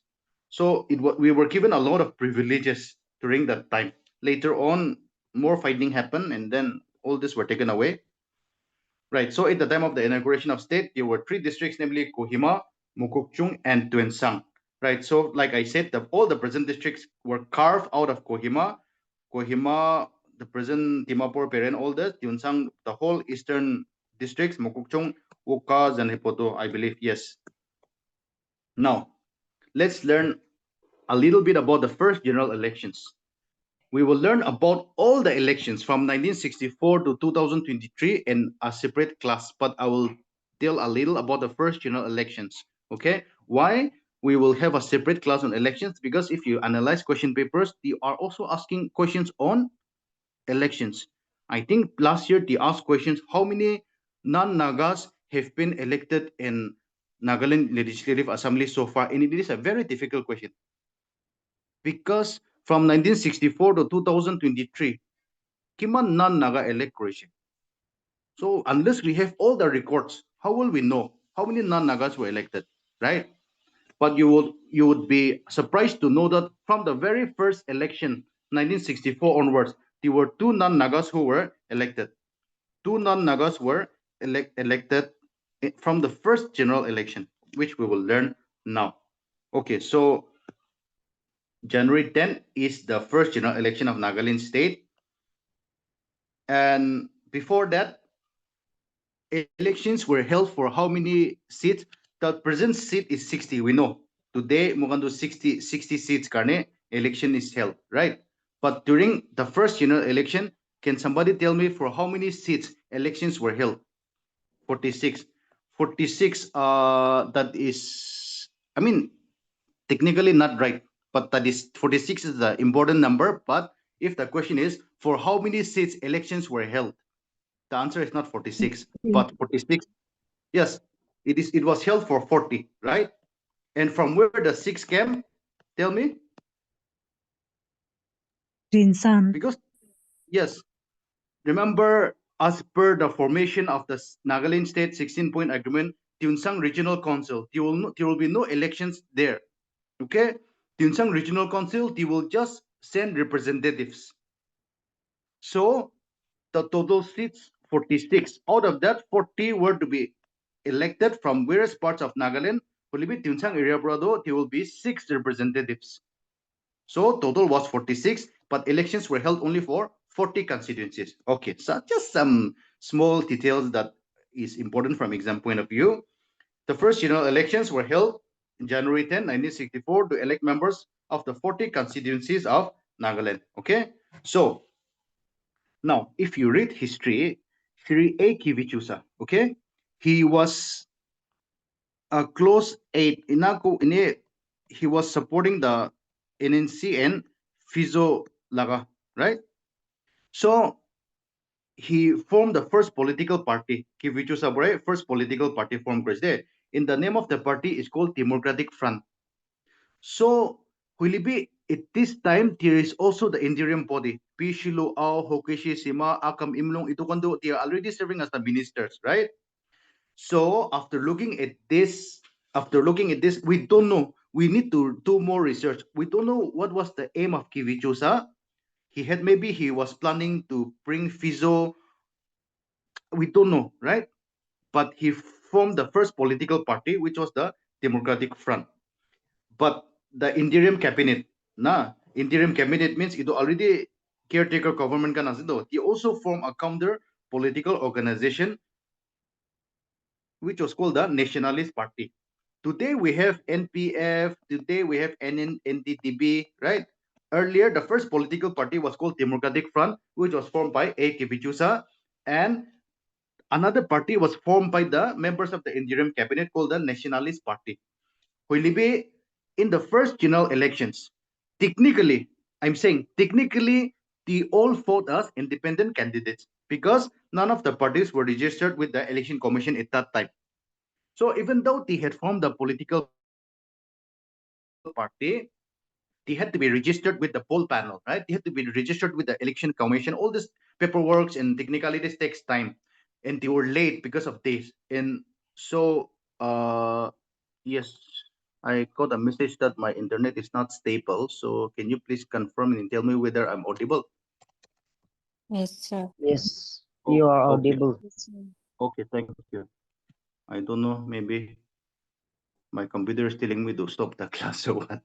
So we were given a lot of privileges during that time. Later on, more fighting happened, and then all this were taken away. Right. So at the time of the inauguration of state, there were three districts, namely Kohima, Mukokchung, and Tuensang. Right. So, like I said, all the present districts were carved out of Kohima. Kohima, the present Dimapur, Peren, all that. Tuensang, the whole eastern districts, Mukokchung, Ukaz, and Hipoto, I believe. Yes. Now, let's learn a little bit about the first general elections. We will learn about all the elections from 1964 to 2023 in a separate class, but I will tell a little about the first general elections. Okay, why? we will have a separate class on elections, because if you analyze question papers, they are also asking questions on elections. I think last year they asked questions how many non-Nagas have been elected in Nagaland Legislative Assembly so far, and it is a very difficult question because from 1964 to 2023, kiman non-Naga elect Croatia. So unless we have all the records, how will we know how many non-Nagas were elected, right? But you would be surprised to know that from the very first election, 1964 onwards, there were two non-Nagas who were elected. Two non-Nagas were elected from the first general election, which we will learn now. Okay, so January 10 is the first general election of Nagaland state. And before that, elections were held for how many seats? The present seat is 60, we know. Today, Mugandu 60 seats karne election is held, right? But during the first general election, can somebody tell me for how many seats elections were held? 46. 46, that is, I mean, technically not right, but that is 46 is the important number. But if the question is for how many seats elections were held, the answer is not 46, but 46. Yes, it was held for 40, right? And from where the 6 came, tell me? Rinsan. Because, yes, remember, as per the formation of the Nagaland State 16-point agreement, Tunsang Regional Council, there will be no elections there. Okay? Tunsang Regional Council, they will just send representatives. So the total seats 46. Out of that, 40 were to be elected from various parts of Nagaland. Only Tunsang area brother, there will be 6 representatives. So total was 46, but elections were held only for 40 constituencies. Okay, so just some small details that is important from exam point of view. The first general elections were held in January 10, 1964 to elect members of the 40 constituencies of Nagaland. Okay, so now if you read history, Sri A. Kivichusa, okay, he was a close aide. He was supporting the NNC and Fizo Laga, right? So he formed the first political party, Kivichu Sabore, first political party formed Kresde. In the name of the party is called Democratic Front. So Huilibi, at this time, there is also the interim body, Pishilu Ao, Hokeshi Sima, Akam Imlong, Itukondo, they are already serving as the ministers, right? So after looking at this, we don't know. We need to do more research. We don't know what was the aim of Kivichusa. Maybe he was planning to bring Fizo. We don't know, right? But he formed the first political party, which was the Democratic Front. But the interim cabinet means it already caretaker government kan asido. He also formed a counter political organization, which was called the Nationalist Party. Today we have NPF, today we have NNTTB, right? Earlier, the first political party was called Democratic Front, which was formed by A. Kivichusa, and another party was formed by the members of the interim cabinet called the Nationalist Party. Huilibi, in the first general elections, technically, I'm saying technically, they all fought as independent candidates because none of the parties were registered with the election commission at that time. So even though they had formed the political party, they had to be registered with the poll panel, right? They had to be registered with the election commission. All this paperwork and technicalities takes time, and they were late because of this. And so, yes, I got a message that my internet is not stable. So can you please confirm and tell me whether I'm audible? Yes, sir. Yes, Oh, you are okay. audible. Okay, thank you. I don't know, maybe my computer is telling me to stop the class or what.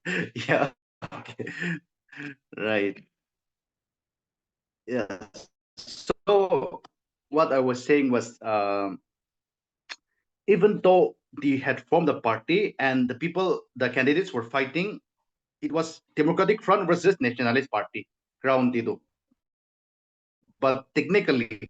Yeah, okay. Right. Yeah. So what I was saying was, even though they had formed a party and the candidates were fighting, it was Democratic Front versus Nationalist Party, ground dito. But technically,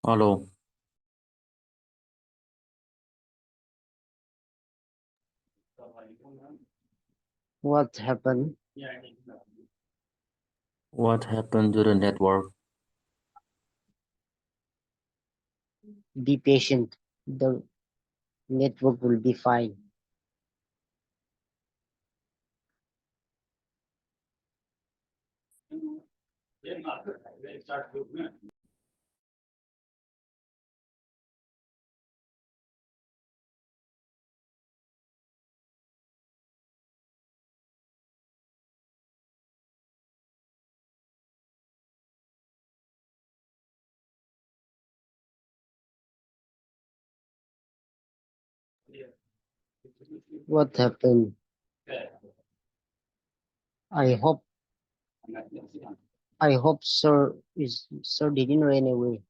Hello. What happened? What happened to the network? Be patient. The network will be fine. What happened? I hope sir didn't run away.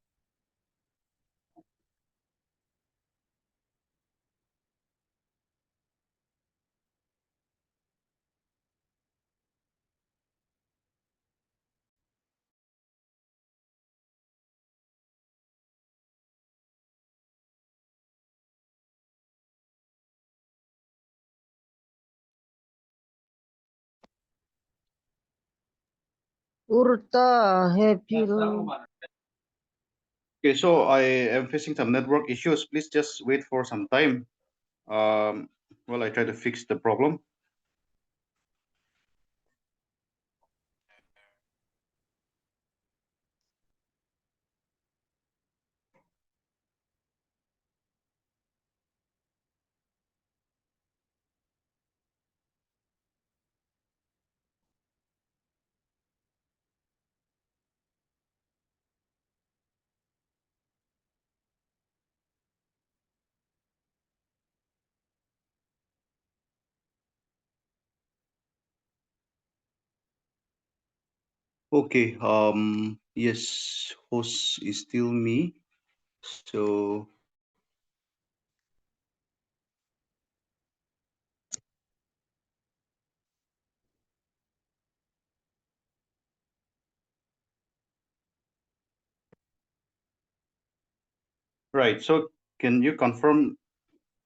Urta, happy. Okay, so I am facing some network issues. Please just wait for some time. While I try to fix the problem. Okay, yes, host is still me. So right. So can you confirm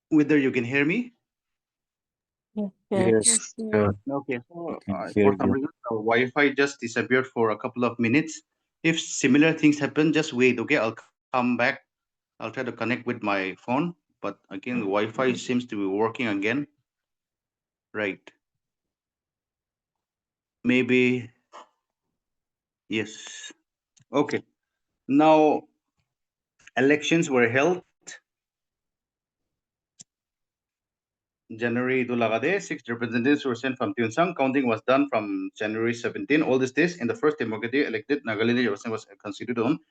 whether you can hear me? Yes, Yes, sir. sir. Okay. So Can hear for some you. reason, the Wi-Fi just disappeared for a couple of minutes. If similar things happen, just wait. Okay, I'll come back. I'll try to connect with my phone. But again, the Wi-Fi seems to be working again. Right. Maybe yes. Okay. Now elections were held January itu lagade, 6 representatives were sent from Tuensang. Counting was done from January 17. All these days in the first democratically elected Nagaland was constituted on.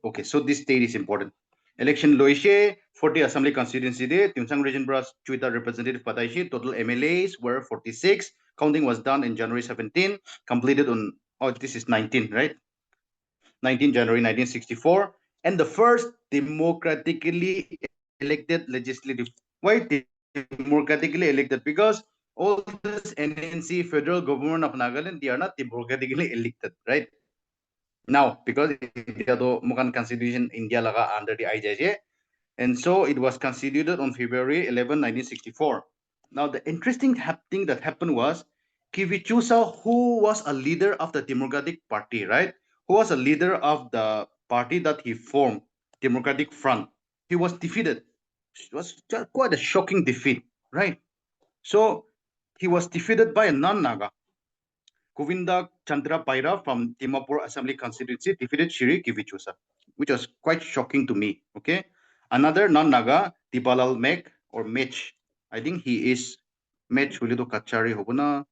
Okay, so this date is important. Election Loishe, 40 assembly constituency de, Tuensang region bras Chuita representative Pataishi, total MLAs were 46. Counting was done in January 17, completed on, oh, this is 19, right? 19 January 1964, and the first democratically elected legislative. Why democratically elected? Because all this NNC federal government of Nagaland, they are not democratically elected, right? Now, because India do mukan constitution India laga under the IJJ, and so it was constituted on February 11, 1964. Now, the interesting thing that happened was Kivichusa, who was a leader of the Democratic Party, right? Who was a leader of the party that he formed, Democratic Front. He was defeated. It was quite a shocking defeat, right? So he was defeated by a non-Naga. Govinda Chandra Paira from Dimapur Assembly constituency defeated Shri Kivichusa, which was quite shocking to me. Okay. Another non-Naga, Dipalal Mek or Mech. I think he is Mech Hulido Kachari Hobuna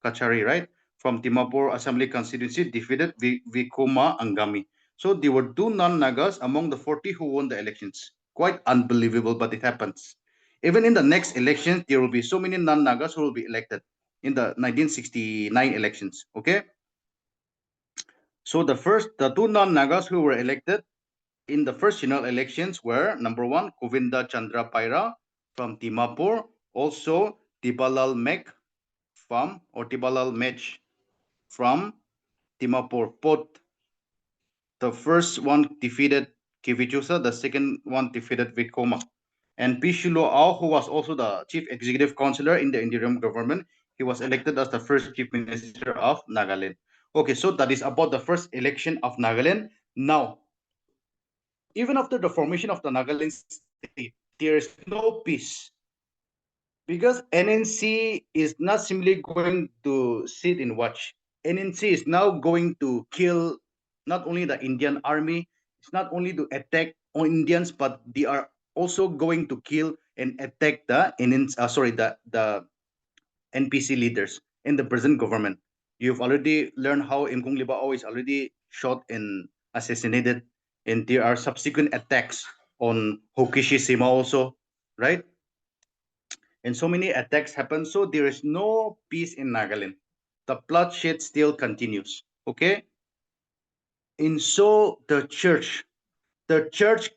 Kachari, right? From Dimapur Assembly constituency defeated Vikuma Angami. So there were two non-Nagas among the 40 who won the elections. Quite unbelievable, but it happens. Even in the next elections, there will be so many non-Nagas who will be elected in the 1969 elections. Okay. So the two non-Nagas who were elected in the first general elections were number one, Govinda Chandra Paira from Dimapur, also Tibalal Mek from or Tibalal Mech from Dimapur. Both the first one defeated Kivichusa, the second one defeated Vikoma. And Pishulo Ao, who was also the chief executive councillor in the interim government, he was elected as the first chief minister of Nagaland. Okay, so that is about the first election of Nagaland. Now, even after the formation of the Nagaland state, there is no peace because NNC is not simply going to sit and watch. NNC is now going to kill not only the Indian army, it's not only to attack on Indians, but they are also going to kill and attack the the NPC leaders in the present government. You've already learned how Imkung Libao is already shot and assassinated, and there are subsequent attacks on Hokishishima also, right? And so many attacks happen. So there is no peace in Nagaland. The bloodshed still continues. Okay. And so the church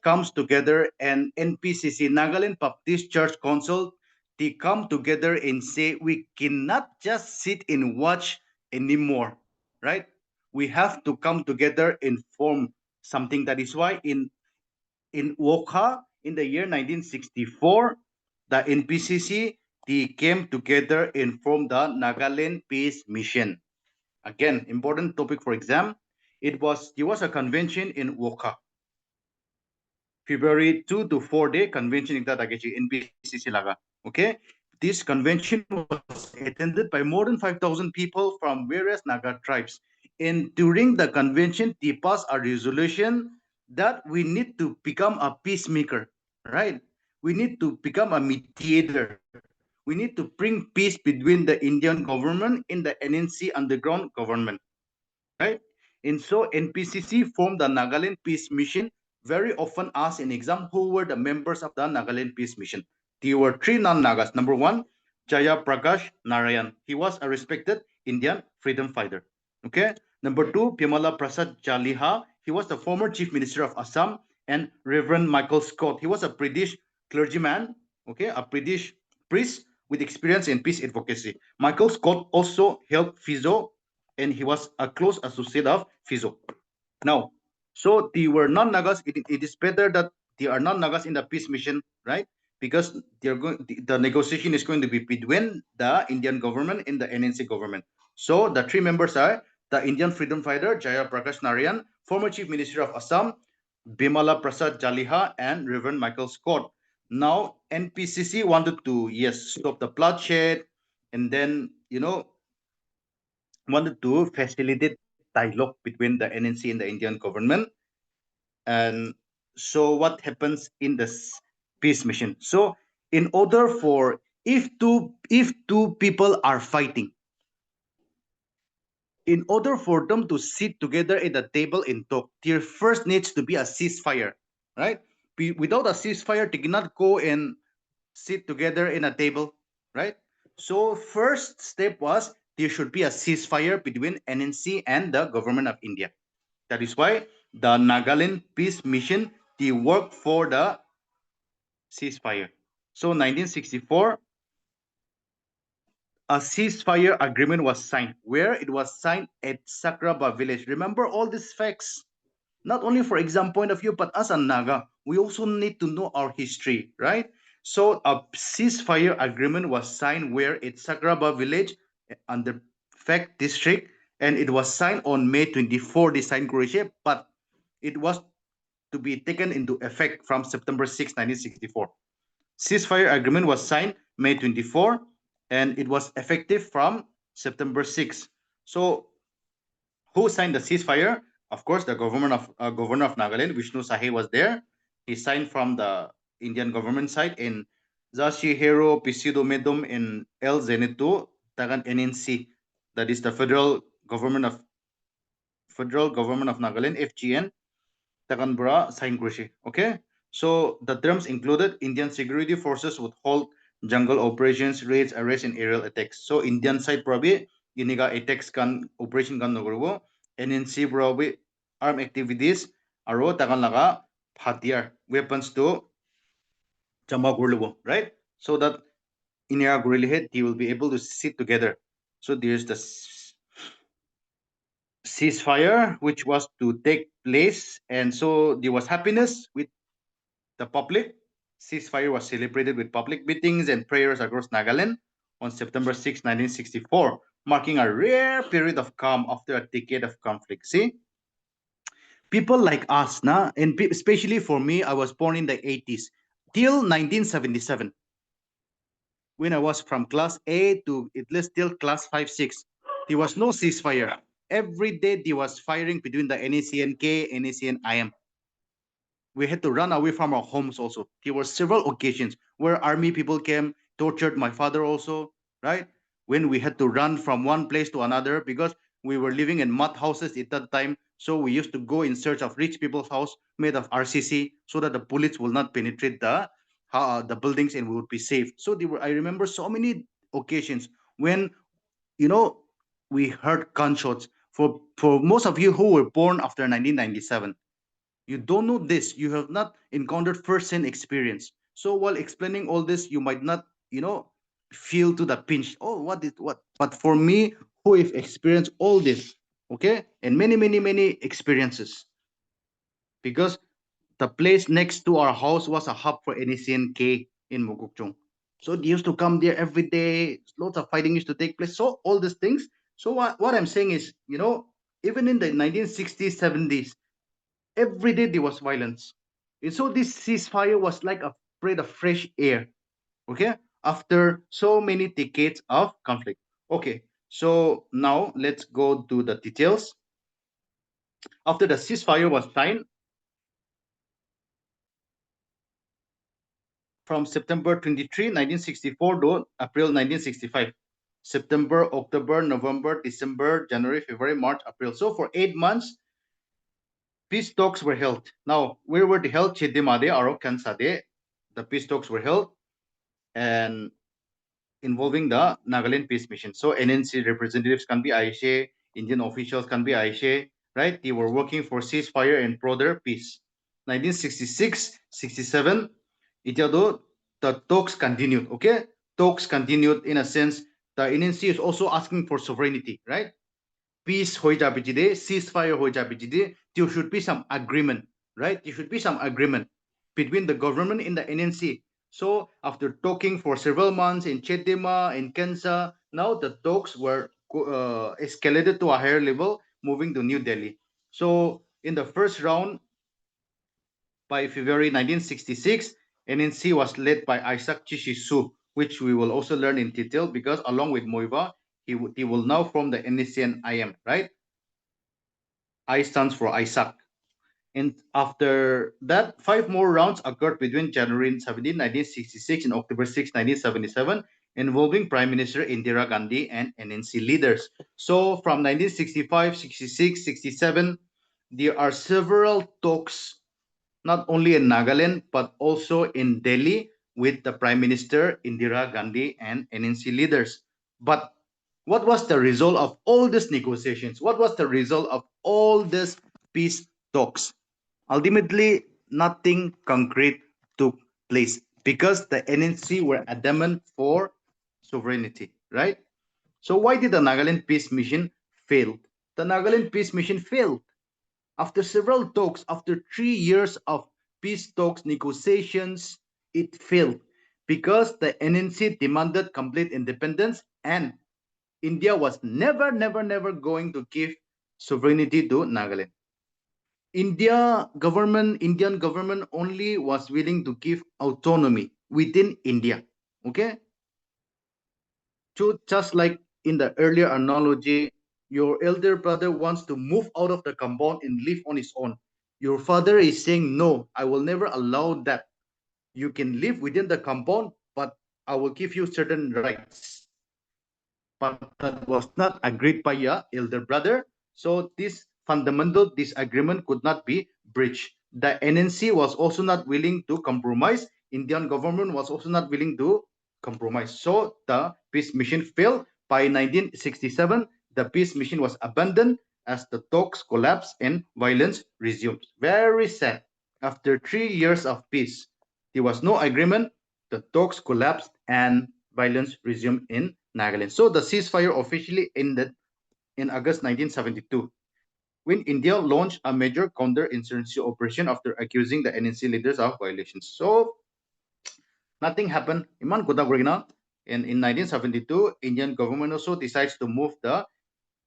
comes together, and NPCC, Nagaland Baptist Church Council, they come together and say we cannot just sit and watch anymore, right? We have to come together and form something. That is why in Wokha in the year 1964, the NPCC they came together and formed the Nagaland Peace Mission. Again, important topic for exam. There was a convention in Wokha. February 2 to 4 day convention in NPCC laga. Okay, this convention was attended by more than 5,000 people from various Naga tribes. And during the convention, they passed a resolution that we need to become a peacemaker, right? We need to become a mediator. We need to bring peace between the Indian government and the NNC underground government, right? And so NPCC formed the Nagaland Peace Mission, very often asked in exam who were the members of the Nagaland Peace Mission. There were three non-Nagas. Number one, Jaya Prakash Narayan. He was a respected Indian freedom fighter. Okay. Number two, Pimala Prasad Jaliha. He was the former chief minister of Assam. And Reverend Michael Scott. He was a British clergyman, okay, a British priest with experience in peace advocacy. Michael Scott also helped Fizo, and he was a close associate of Fizo. Now, so they were non-Nagas. It is better that they are non-Nagas in the peace mission, right? Because the negotiation is going to be between the Indian government and the NNC government. So the three members are the Indian freedom fighter Jaya Prakash Narayan, former chief minister of Assam, Bimala Prasad Jaliha, and Reverend Michael Scott. Now NPCC wanted to stop the bloodshed, and then wanted to facilitate dialogue between the NNC and the Indian government. And so what happens in this peace mission? So in order for if two people are fighting, in order for them to sit together at the table and talk, there first needs to be a ceasefire, right? Without a ceasefire, they cannot go and sit together in a table, right? So first step was there should be a ceasefire between NNC and the government of India. That is why the Nagaland Peace Mission, they work for the ceasefire. So 1964, a ceasefire agreement was signed, where it was signed at Sakraba village. Remember all these facts, not only for exam point of view, but as a Naga, we also need to know our history, right? So a ceasefire agreement was signed where at Sakraba village under Fact district, and it was signed on May 24, they signed Croatia, but it was to be taken into effect from September 6, 1964. Ceasefire agreement was signed May 24, and it was effective from September 6. So who signed the ceasefire? Of course, the governor of Nagaland, Vishnu Sahi, was there. He signed from the Indian government side in Zashihiro Pisido Medum in El Zenito Tagan NNC. That is the federal government of Nagaland, FGN, Taganbara signed Krishi. Okay. So the terms included Indian security forces would hold jungle operations, raids, arrests, and aerial attacks. So Indian side probably iniga attacks kan operation kan nogurbo. NNC probably armed activities aro takan laga hatiar weapons to jama gurlubo, right? So that iniga gurilihet they will be able to sit together. So there's the ceasefire, which was to take place, and so there was happiness with the public. Ceasefire was celebrated with public meetings and prayers across Nagaland on September 6, 1964, marking a rare period of calm after a decade of conflict. See, people like us, and especially for me, I was born in the 80s till 1977. When I was from class A to at least till class 5, 6, there was no ceasefire. Every day there was firing between the NACNK, NAC, and IM. We had to run away from our homes also. There were several occasions where army people came, tortured my father also, right? When we had to run from one place to another because we were living in mud houses at that time. So we used to go in search of rich people's house made of RCC so that the bullets will not penetrate the buildings and we would be safe. So I remember so many occasions when, you know, we heard gunshots. For most of you who were born after 1997, you don't know this. You have not encountered first-hand experience. So while explaining all this, you might not, feel to the pinch. Oh, what is what? But for me, who have experienced all this, okay, and many, many, many experiences, because the place next to our house was a hub for NACNK in Mokokchung. So they used to come there every day. Lots of fighting used to take place. So all these things. So what I'm saying is, even in the 1960s, 70s, every day there was violence. And so this ceasefire was like a breath of fresh air, okay, after so many decades of conflict. Okay, so now let's go to the details. After the ceasefire was signed from September 23, 1964 to April 1965. September, October, November, December, January, February, March, April. So for 8 months, peace talks were held. Now, where were they held? Chedemade, Aro, Kansade. The peace talks were held and involving the Nagaland Peace Mission. So NNC representatives can be Aishe, Indian officials can be Aishe, right? They were working for ceasefire and broader peace. 1966, 67, Itiado, the talks continued, okay? Talks continued in a sense. The NNC is also asking for sovereignty, right? Peace হয়ে যাবে যদি, ceasefire হয়ে যাবে যদি, there should be some agreement, right? There should be some agreement between the government and the NNC. So after talking for several months in Chedema, in Kensa, now the talks were escalated to a higher level, moving to New Delhi. So in the first round, by February 1966, NNC was led by Isaac Chishisu, which we will also learn in detail because along with Moiva, he will now form the NACN IM, right? I stands for Isaac. And after that, 5 more rounds occurred between January 17, 1966 and October 6, 1977, involving Prime Minister Indira Gandhi and NNC leaders. So from 1965, 66, 67, there are several talks, not only in Nagaland, but also in Delhi with the Prime Minister Indira Gandhi and NNC leaders. But what was the result of all these negotiations? What was the result of all these peace talks? Ultimately, nothing concrete took place because the NNC were adamant for sovereignty, right? So why did the Nagaland Peace Mission fail? The Nagaland Peace Mission failed. After several talks, after 3 years of peace talks, negotiations, it failed because the NNC demanded complete independence and India was never, never, never going to give sovereignty to Nagaland. Indian government only was willing to give autonomy within India. Okay? So just like in the earlier analogy, your elder brother wants to move out of the compound and live on his own. Your father is saying, no, I will never allow that. You can live within the compound, but I will give you certain rights. But that was not agreed by your elder brother. So this fundamental disagreement could not be breached. The NNC was also not willing to compromise. Indian government was also not willing to compromise. So the peace mission failed. By 1967, the peace mission was abandoned as the talks collapsed and violence resumed. Very sad. After 3 years of peace, there was no agreement. The talks collapsed and violence resumed in Nagaland. So the ceasefire officially ended in August 1972. when India launched a major counter-insurgency operation after accusing the NNC leaders of violations. So nothing happened. Iman kuda kurina. And in 1972, Indian government also decides to move the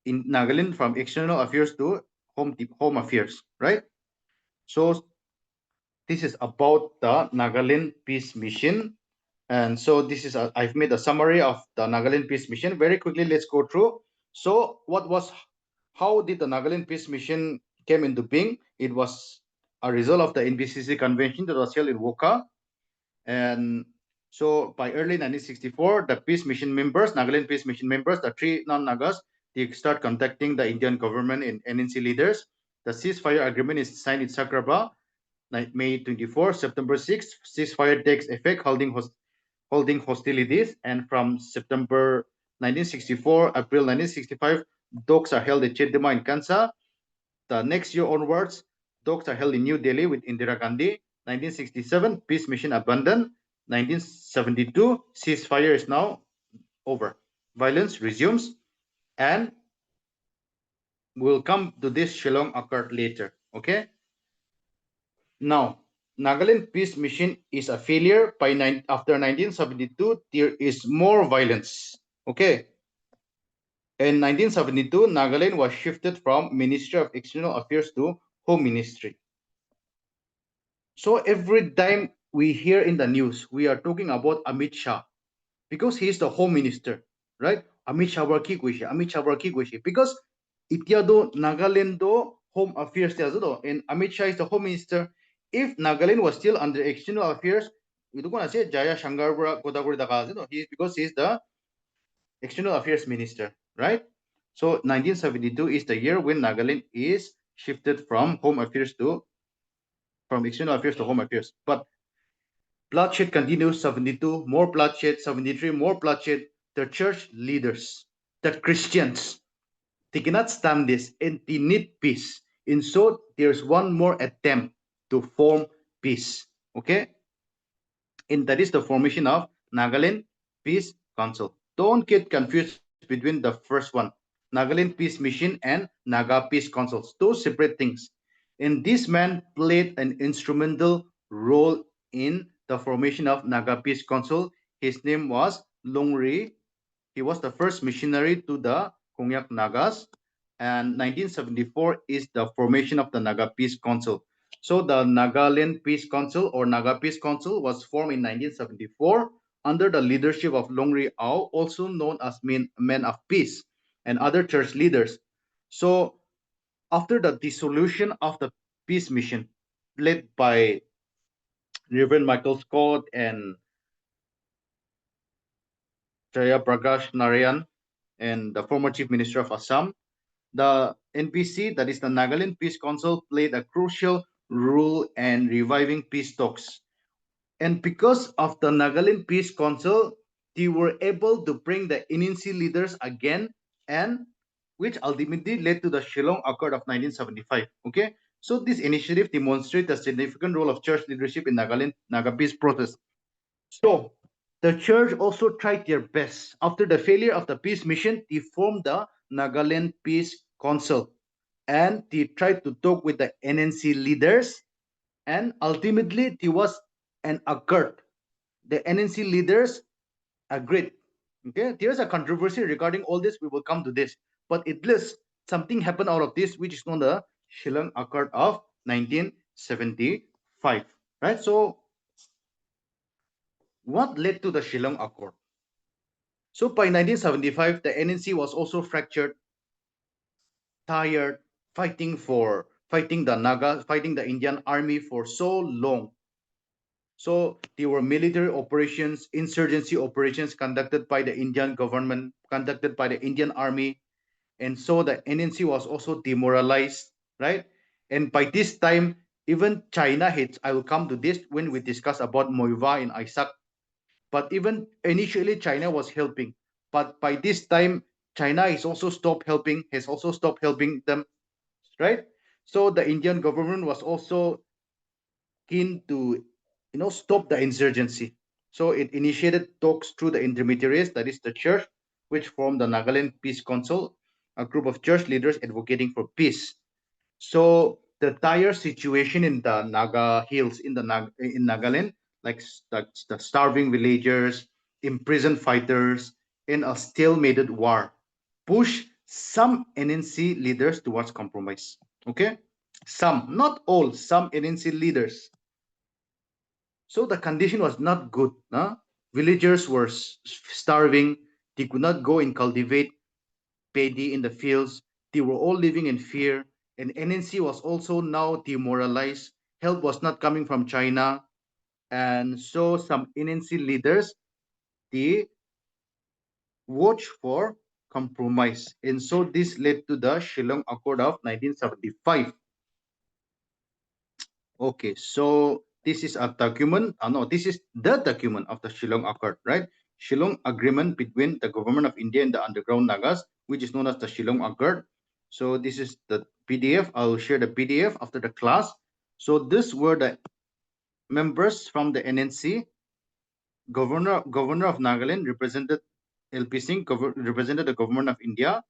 in Nagaland from external affairs to home affairs, right? So this is about the Nagaland peace mission. And so this is I've made a summary of the Nagaland peace mission. Very quickly, let's go through. So how did the Nagaland peace mission came into being? It was a result of the NBCC convention that was held in Woka. And so by early 1964, the peace mission members, Nagaland peace mission members, the three non-Nagas, they start contacting the Indian government and NNC leaders. The ceasefire agreement is signed in Sakraba, May 24, September 6. Ceasefire takes effect, holding hostilities, and from September 1964, April 1965, talks are held in Chedima in Kansa. The next year onwards, talks are held in New Delhi with Indira Gandhi. 1967, peace mission abandoned. 1972, ceasefire is now over. Violence resumes, and we'll come to this Shillong occurred later. Okay. Now, Nagaland peace mission is a failure. After 1972, there is more violence. Okay. In 1972, Nagaland was shifted from Ministry of External Affairs to Home Ministry. So every time we hear in the news, we are talking about Amit Shah because he is the Home Minister, right? Amit Shah war ki kuishe, Amit Shah war ki kuishe. Because Itiado Nagaland do Home Affairs and Amit Shah is the Home Minister. If Nagaland was still under External Affairs, itu ko na say Jaya Shankar Kodaguri Daka, because he is the External Affairs Minister, right? So 1972 is the year when Nagaland is shifted from Home Affairs to External Affairs to Home Affairs. But bloodshed continues. 72 more bloodshed. 73 more bloodshed. The church leaders, the Christians, they cannot stand this and they need peace. And so there's one more attempt to form peace. Okay, and that is the formation of Nagaland Peace Council. Don't get confused between the first one, Nagaland Peace Mission, and Naga Peace Councils. Those separate things. And this man played an instrumental role in the formation of Naga Peace Council. His name was Longri. He was the first missionary to the Kongyak Nagas. And 1974 is the formation of the Naga Peace Council. So the Nagaland Peace Council or Naga Peace Council was formed in 1974 under the leadership of Longri Ao, also known as Men of Peace, and other church leaders. So after the dissolution of the peace mission led by Reverend Michael Scott and Jaya Prakash Narayan and the former Chief Minister of Assam, the NPC, that is the Nagaland Peace Council, played a crucial role in reviving peace talks. And because of the Nagaland Peace Council, they were able to bring the NNC leaders again, and which ultimately led to the Shillong Accord of 1975. Okay, so this initiative demonstrates the significant role of church leadership in Nagaland Naga peace process. So the church also tried their best. After the failure of the peace mission, they formed the Nagaland Peace Council, and they tried to talk with the NNC leaders, and ultimately there was an accord. The NNC leaders agreed. Okay, there's a controversy regarding all this. We will come to this, but at least something happened out of this, which is known the Shillong Accord of 1975. Right. So what led to the Shillong Accord? So by 1975, the NNC was also fractured, tired, fighting the Naga, fighting the Indian army for so long. So there were military operations, insurgency operations conducted by the Indian government, conducted by the Indian army. And so the NNC was also demoralized, right? And by this time, even China hits. I will come to this when we discuss about Moiva in Isaac. But even initially, China was helping. But by this time, China is also stopped helping, has also stopped helping them, right? So the Indian government was also keen to, stop the insurgency. So it initiated talks through the intermediaries, that is the church, which formed the Nagaland Peace Council, a group of church leaders advocating for peace. So the dire situation in the Naga hills in Nagaland, like the starving villagers, imprisoned fighters, in a stalemated war, push some NNC leaders towards compromise. Okay, some, not all, some NNC leaders. So the condition was not good. Villagers were starving. They could not go and cultivate paddy in the fields. They were all living in fear. And NNC was also now demoralized. Help was not coming from China. And so some NNC leaders, they watched for compromise. And so this led to the Shillong Accord of 1975. Okay, so this is a document. No, this is the document of the Shillong Accord, right? Shillong Agreement between the government of India and the underground Nagas, which is known as the Shillong Accord. So this is the PDF. I'll share the PDF after the class. So this were the members from the NNC. Governor of Nagaland represented LP Singh, represented the government of India,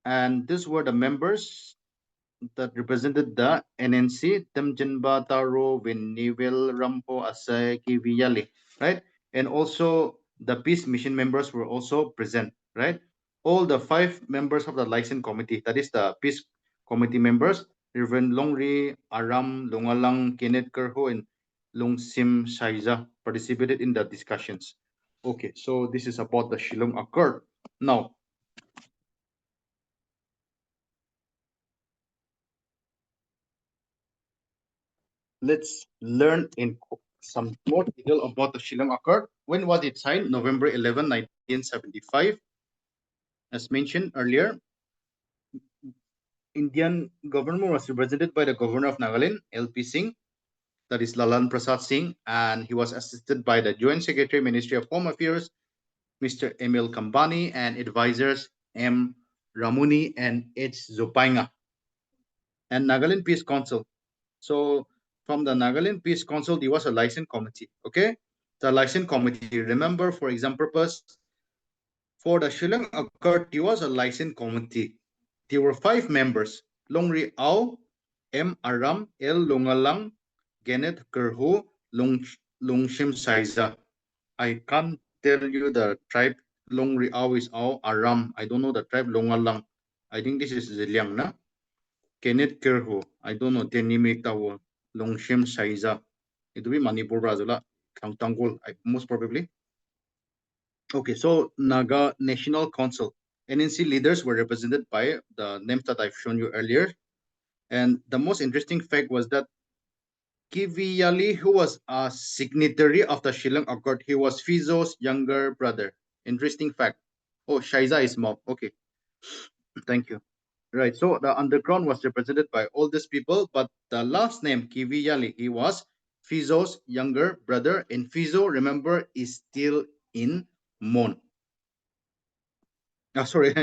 and these were the members that represented the NNC, Temjenba Taro, Vinivel, Rampo, Asai, Kiviyali, right? And also the peace mission members were also present, right? All the 5 members of the license committee, that is the peace committee members, Reverend Longri, Aram, Longalang, Kenneth Kerho, and Longsim Shaiza participated in the discussions. Okay, so this is about the Shillong Accord. Now, let's learn in some more detail about the Shillong Accord. When was it signed? November 11, 1975. As mentioned earlier, Indian government was represented by the governor of Nagaland, LP Singh, that is Lalan Prasad Singh, and he was assisted by the Joint Secretary, Ministry of Home Affairs, Mr. Emil Kambani, and advisors M. Ramuni and H. Zopainga, and Nagaland Peace Council. So from the Nagaland Peace Council, there was a license committee. Okay, the license committee. Remember, for exam purpose, for the Shillong Accord, there was a license committee. There were 5 members: Longri Au, M. Aram, L. Longalang, Genet Kerhu, Longshim Saiza. I can't tell you the tribe. Longri Au is Au, Aram. I don't know the tribe Longalang. I think this is Ziliang, na? Kenneth Kerho. I don't know. Tenimi Tawo. Longshim Saiza. It will be Manipur Brazil. Kangtanggol, most probably. Okay, so Naga National Council. NNC leaders were represented by the names that I've shown you earlier. And the most interesting fact was that Kiviyali, who was a signatory of the Shillong Accord, he was Fizo's younger brother. Interesting fact. Oh, Shaiza is mom. Okay, thank you. Right, so the underground was represented by all these people, but the last name, Kiviyali, he was Fizo's younger brother. And Fizo, remember, is still in Mon. Oh, sorry,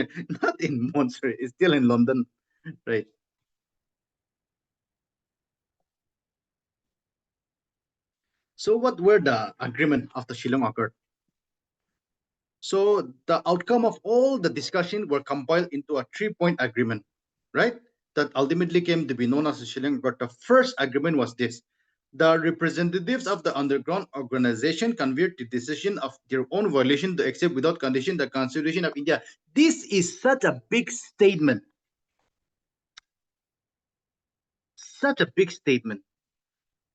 not in Mon, sorry, it's still in London, right? So what were the agreement of the Shillong Accord? So the outcome of all the discussion were compiled into a 3-point agreement, right? That ultimately came to be known as the Shillong Accord. The first agreement was this: the representatives of the underground organization conveyed the decision of their own violation to accept without condition the Constitution of India. This is such a big statement. Such a big statement.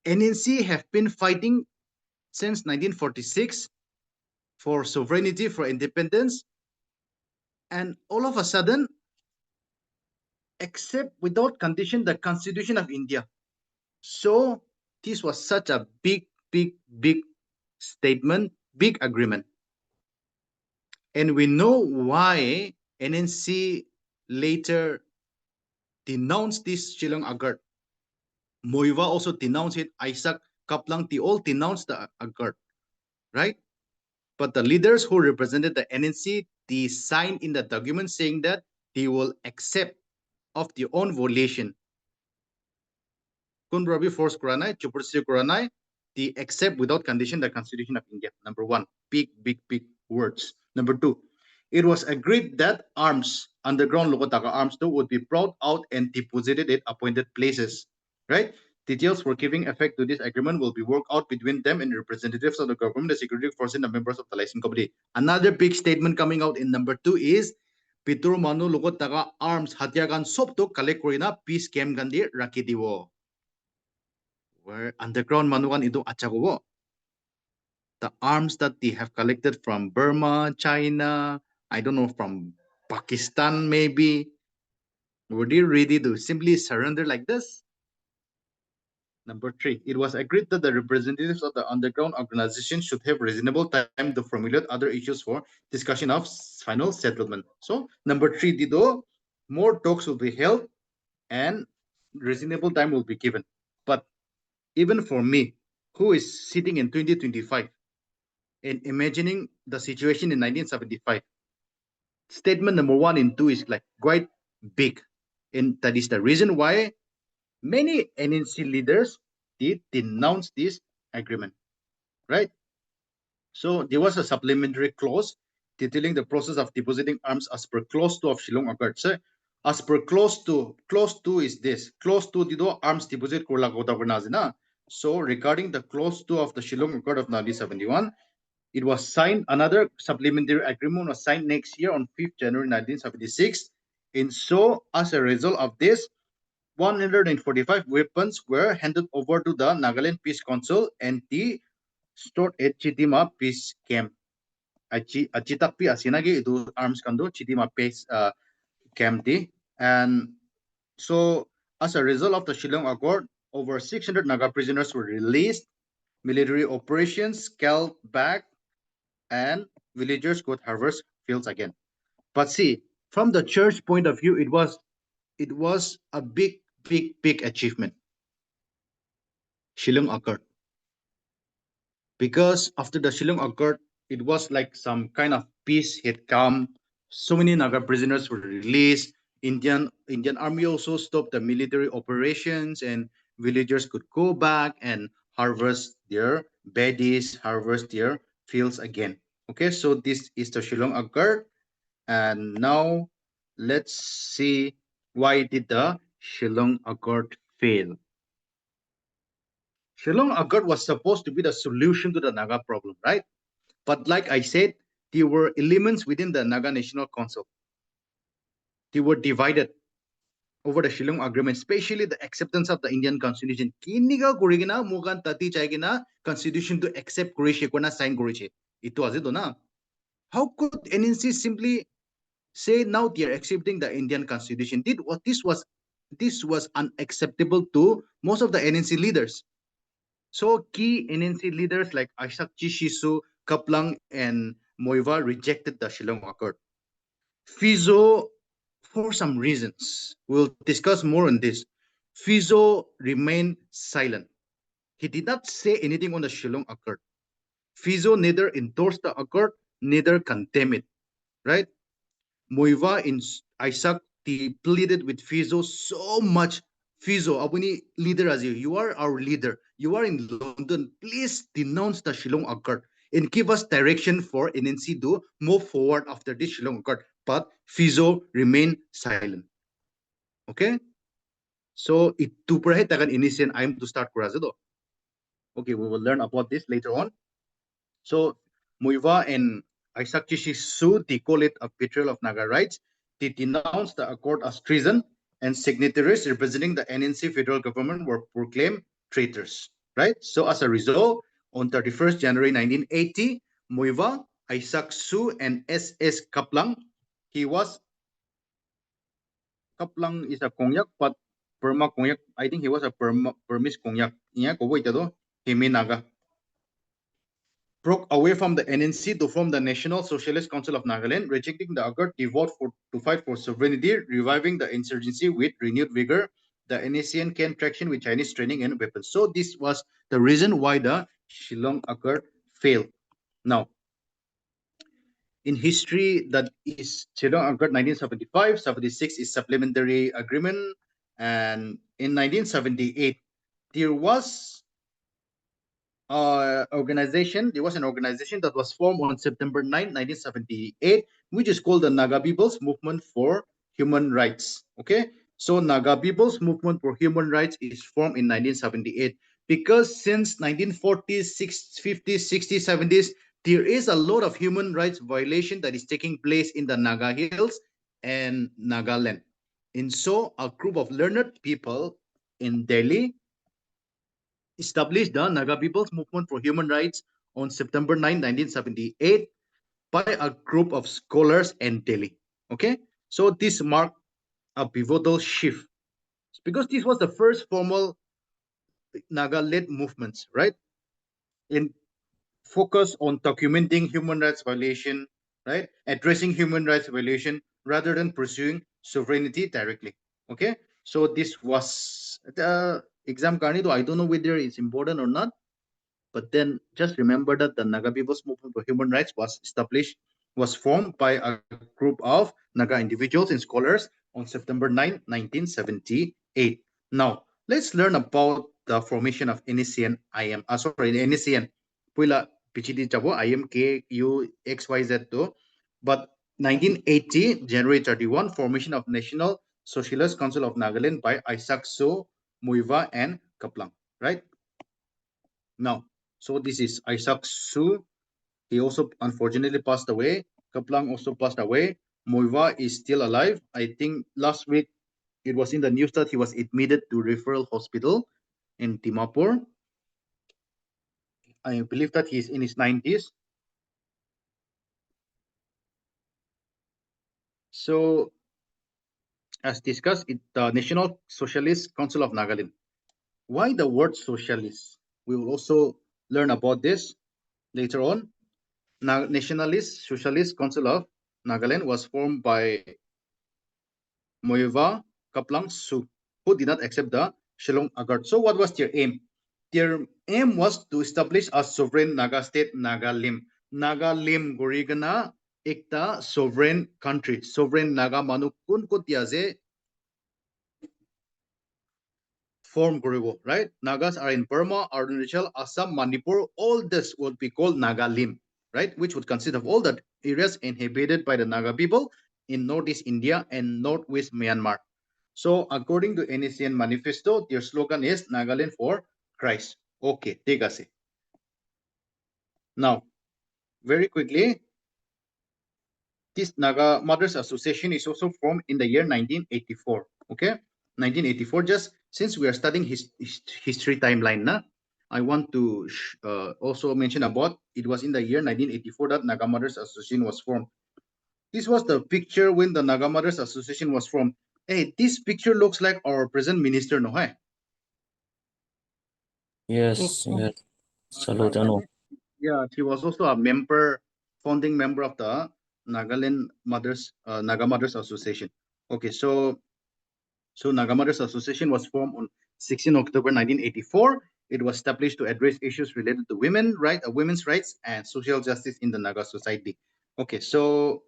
NNC have been fighting since 1946 for sovereignty, for independence, and all of a sudden, accept without condition the Constitution of India. So this was such a big statement, big agreement. And we know why NNC later denounced this Shillong Accord. Moiva also denounced it. Isaac Kaplang, they all denounced the Accord, right? But the leaders who represented the NNC, they signed in the document saying that they will accept of their own volition. Kunrabi force Kuranai, Chupursi Kuranai, they accept without condition the Constitution of India. Number 1, big words. Number 2, it was agreed that arms, underground Lukotaka arms too, would be brought out and deposited at appointed places, right? Details for giving effect to this agreement will be worked out between them and representatives of the government, the security forces, and the members of the licensing committee. Another big statement coming out in number 2 is Pitur Manu Lukotaka arms Hatiagan Sopto collect Korina peace camp Gandhi Rakidiwo. Where underground Manuan Ido Achagowo. The arms that they have collected from Burma, China, I don't know, from Pakistan maybe. Were they ready to simply surrender like this? Number 3, it was agreed that the representatives of the underground organization should have reasonable time to formulate other issues for discussion of final settlement. So, number 3, Dido, more talks will be held and reasonable time will be given. But even for me, who is sitting in 2025 and imagining the situation in 1975, statement number 1 and 2 is like quite big. And that is the reason why many NNC leaders did denounce this agreement, right? So there was a supplementary clause detailing the process of depositing arms as per clause 2 of Shillong Accord. So as per clause 2 is this. Clause 2 dito arms deposit kurla kota na. So regarding the clause 2 of the Shillong Accord of 1971, it was signed, another supplementary agreement was signed next year on 5th January 1976. And so as a result of this, 145 weapons were handed over to the Nagaland Peace Council and the stored at Chitima Peace Camp. Achitakpi asinagi itu arms kando Chitima Peace Camp di. And so as a result of the Shillong Accord, over 600 Naga prisoners were released, military operations scaled back, and villagers could harvest fields again. But see, from the church point of view, it was a big achievement. Shillong Accord. Because after the Shillong Accord, it was like some kind of peace had come. So many Naga prisoners were released. Indian army also stopped the military operations, and villagers could go back and harvest their paddies, harvest their fields again. Okay, so this is the Shillong Accord, and now let's see why did the Shillong Accord fail. Shillong Accord was supposed to be the solution to the Naga problem, right? But like I said, there were elements within the Naga National Council. They were divided over the Shillong Agreement, especially the acceptance of the Indian Constitution. Kiniga kurigina mugan tati chaigina Constitution to accept Kurishi kona sign Kurishi. Ito azito na. How could NNC simply say now they are accepting the Indian Constitution? This was unacceptable to most of the NNC leaders. So key NNC leaders like Isaac Chishisu, Kaplang, and Moiva rejected the Shillong Accord. Fizo, for some reasons, we'll discuss more on this. Fizo remained silent. He did not say anything on the Shillong Accord. Fizo neither endorsed the accord, neither condemned it, right? Moiva in Isaac, they pleaded with Fizo so much. Fizo, apuni leader as you are our leader. You are in London. Please denounce the Shillong Accord and give us direction for NNC to move forward after this Shillong Accord. But Fizo remained silent. Okay? So itu perhe takan initian I'm to start kurazado. Okay, we will learn about this later on. So Moiva and Isaac Chishisu, they call it a betrayal of Naga rights. They denounced the accord as treason, and signatories representing the NNC federal government were proclaimed traitors, right? So as a result, on 31st January 1980, Moiva, Isaac Su, and S.S. Kaplang, Kaplang is a Konyak, but Burma Konyak, I think he was a Burmese Konyak. Himi Naga. Broke away from the NNC to form the National Socialist Council of Nagaland, rejecting the accord, they vote to fight for sovereignty, reviving the insurgency with renewed vigor. The NACN gained traction with Chinese training and weapons. So this was the reason why the Shillong Accord failed. Now, in history, that is Shillong Accord 1975, 76 is supplementary agreement, and in 1978, there was organization. There was an organization that was formed on September 9, 1978, which is called the Naga People's Movement for Human Rights. Okay, so Naga People's Movement for Human Rights is formed in 1978 because since 1940s, 50s, 60s, 70s, there is a lot of human rights violation that is taking place in the Naga Hills and Nagaland. And so a group of learned people in Delhi established the Naga People's Movement for Human Rights on September 9, 1978 by a group of scholars in Delhi. Okay, so this marked a pivotal shift because this was the first formal Naga-led movements, right? In focus on documenting human rights violation, right? Addressing human rights violation rather than pursuing sovereignty directly. Okay, so this was the exam Karni, I don't know whether it's important or not. But then just remember that the Naga People's Movement for Human Rights was formed by a group of Naga individuals and scholars on September 9, 1978. Now, let's learn about the formation of NACN IM. Sorry, NACN. Puila PCD chabo IM K U X Y Z to. But 1980, January 31, formation of National Socialist Council of Nagaland by Isaac So, Muiva, and Kaplang, right? Now, so this is Isaac Su. He also unfortunately passed away. Kaplang also passed away. Moiva is still alive. I think last week it was in the news that he was admitted to referral hospital in Dimapur. I believe that he's in his 90s. So, as discussed, the National Socialist Council of Nagaland. Why the word socialist? We will also learn about this later on. Nationalist Socialist Council of Nagaland was formed by Moiva Kaplang Su, who did not accept the Shillong Accord. So what was their aim? Their aim was to establish a sovereign Naga state, Nagalim. Nagalim Gorigana ekta sovereign country. Sovereign Naga Manu kun ko tiaze form Goribo, right? Nagas are in Burma, Arunachal, Assam, Manipur. All this would be called Nagalim, right? Which would consist of all the areas inhabited by the Naga people in Northeast India and Northwest Myanmar. So according to NACN manifesto, their slogan is Nagaland for Christ. Okay, take us. Now, very quickly, this Naga Mothers Association is also formed in the year 1984. Okay, 1984. Just since we are studying history timeline, I want to also mention about it was in the year 1984 that Naga Mothers Association was formed. This was the picture when the Naga Mothers Association was formed. Hey, this picture looks like our present minister, no? Hey? Yes, yes. Salute, Yeah, she was also a member, founding member of the Nagaland Mothers, Naga Mothers Association. Okay, so Naga Mothers Association was formed on 16 October 1984. It was established to address issues related to women's rights and social justice in the Naga society. Okay, so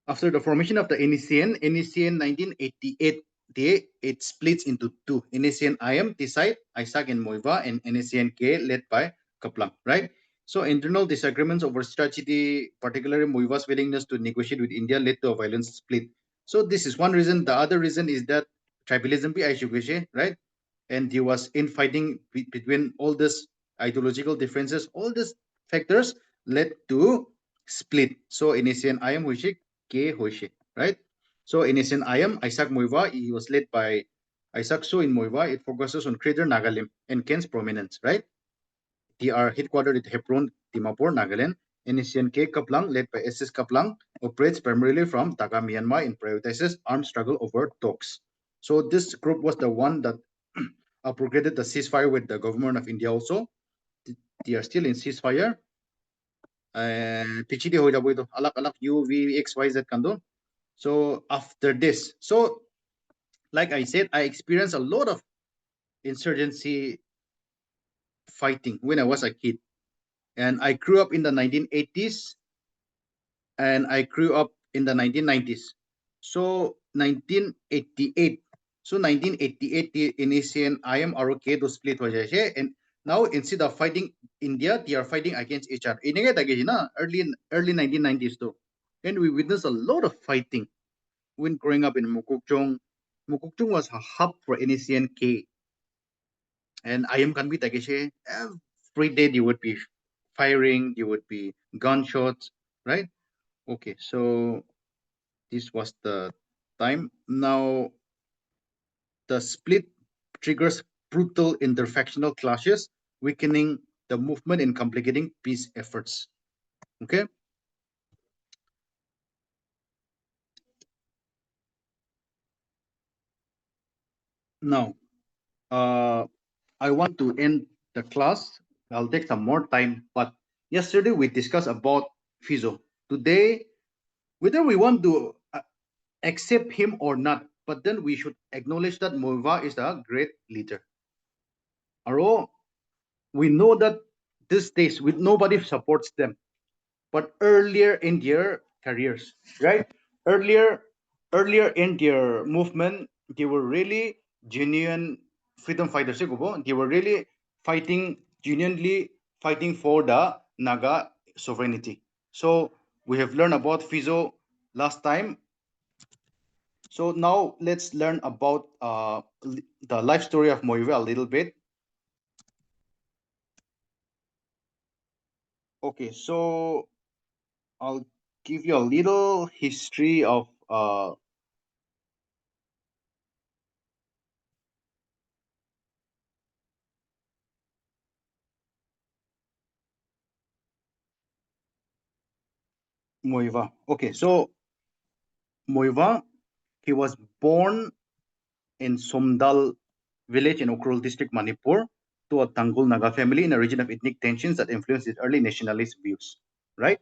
after the formation of the NACN 1988, it splits into two. NACN IM, Tisai, Isaac and Moiva, and NACN K, led by Kaplang, right? So internal disagreements over strategy, particularly Moiva's willingness to negotiate with India, led to a violent split. So this is one reason. The other reason is that tribalism, right? And there was infighting between all these ideological differences. All these factors led to split. So NACN IM, K. Hoishe, right? So in Asian IM, Isaac Moiva, he was led by Isaac Su in Moiva. It focuses on Greater Nagalim and Ken's prominence, right? They are headquartered at Hebron, Dimapur, Nagaland. Asian K. Kaplang, led by SS Kaplang, operates primarily from Taka, Myanmar, and prioritizes armed struggle over talks. So this group was the one that abrogated the ceasefire with the government of India also. They are still in ceasefire. PCD ho jabo ito. Alak U, V, X, Y, Z kando. So after this, so like I said, I experienced a lot of insurgency fighting when I was a kid. And I grew up in the 1980s and I grew up in the 1990s. So 1988. So 1988 in Asian IM ROK to split हो जाए and Now instead of fighting India, they are fighting against each other. Early 1990s too. And we witnessed a lot of fighting when growing up in Mukukchung. Mukukchung was a hub for NACNK. And I am Kanbi Tageshe. Every day they would be firing, there would be gunshots, right? Okay, so this was the time. Now the split triggers brutal interfactional clashes, weakening the movement and complicating peace efforts. Okay. Now, I want to end the class. I'll take some more time, but yesterday we discussed about Fizo. Today, whether we want to accept him or not, but then we should acknowledge that Moiva is a great leader. Aro, we know that these days with nobody supports them, but earlier in their careers, right? Earlier, earlier in their movement, they were really genuine freedom fighters. They were really fighting, genuinely fighting for the Naga sovereignty. So we have learned about Fizo last time. So now let's learn about the life story of Moiva a little bit. Okay, so I'll give you a little history of Moiva. Okay, so Moiva, he was born in Somdal village in Ukhrul district, Manipur, to a Tanggul Naga family in a region of ethnic tensions that influenced his early nationalist views, right?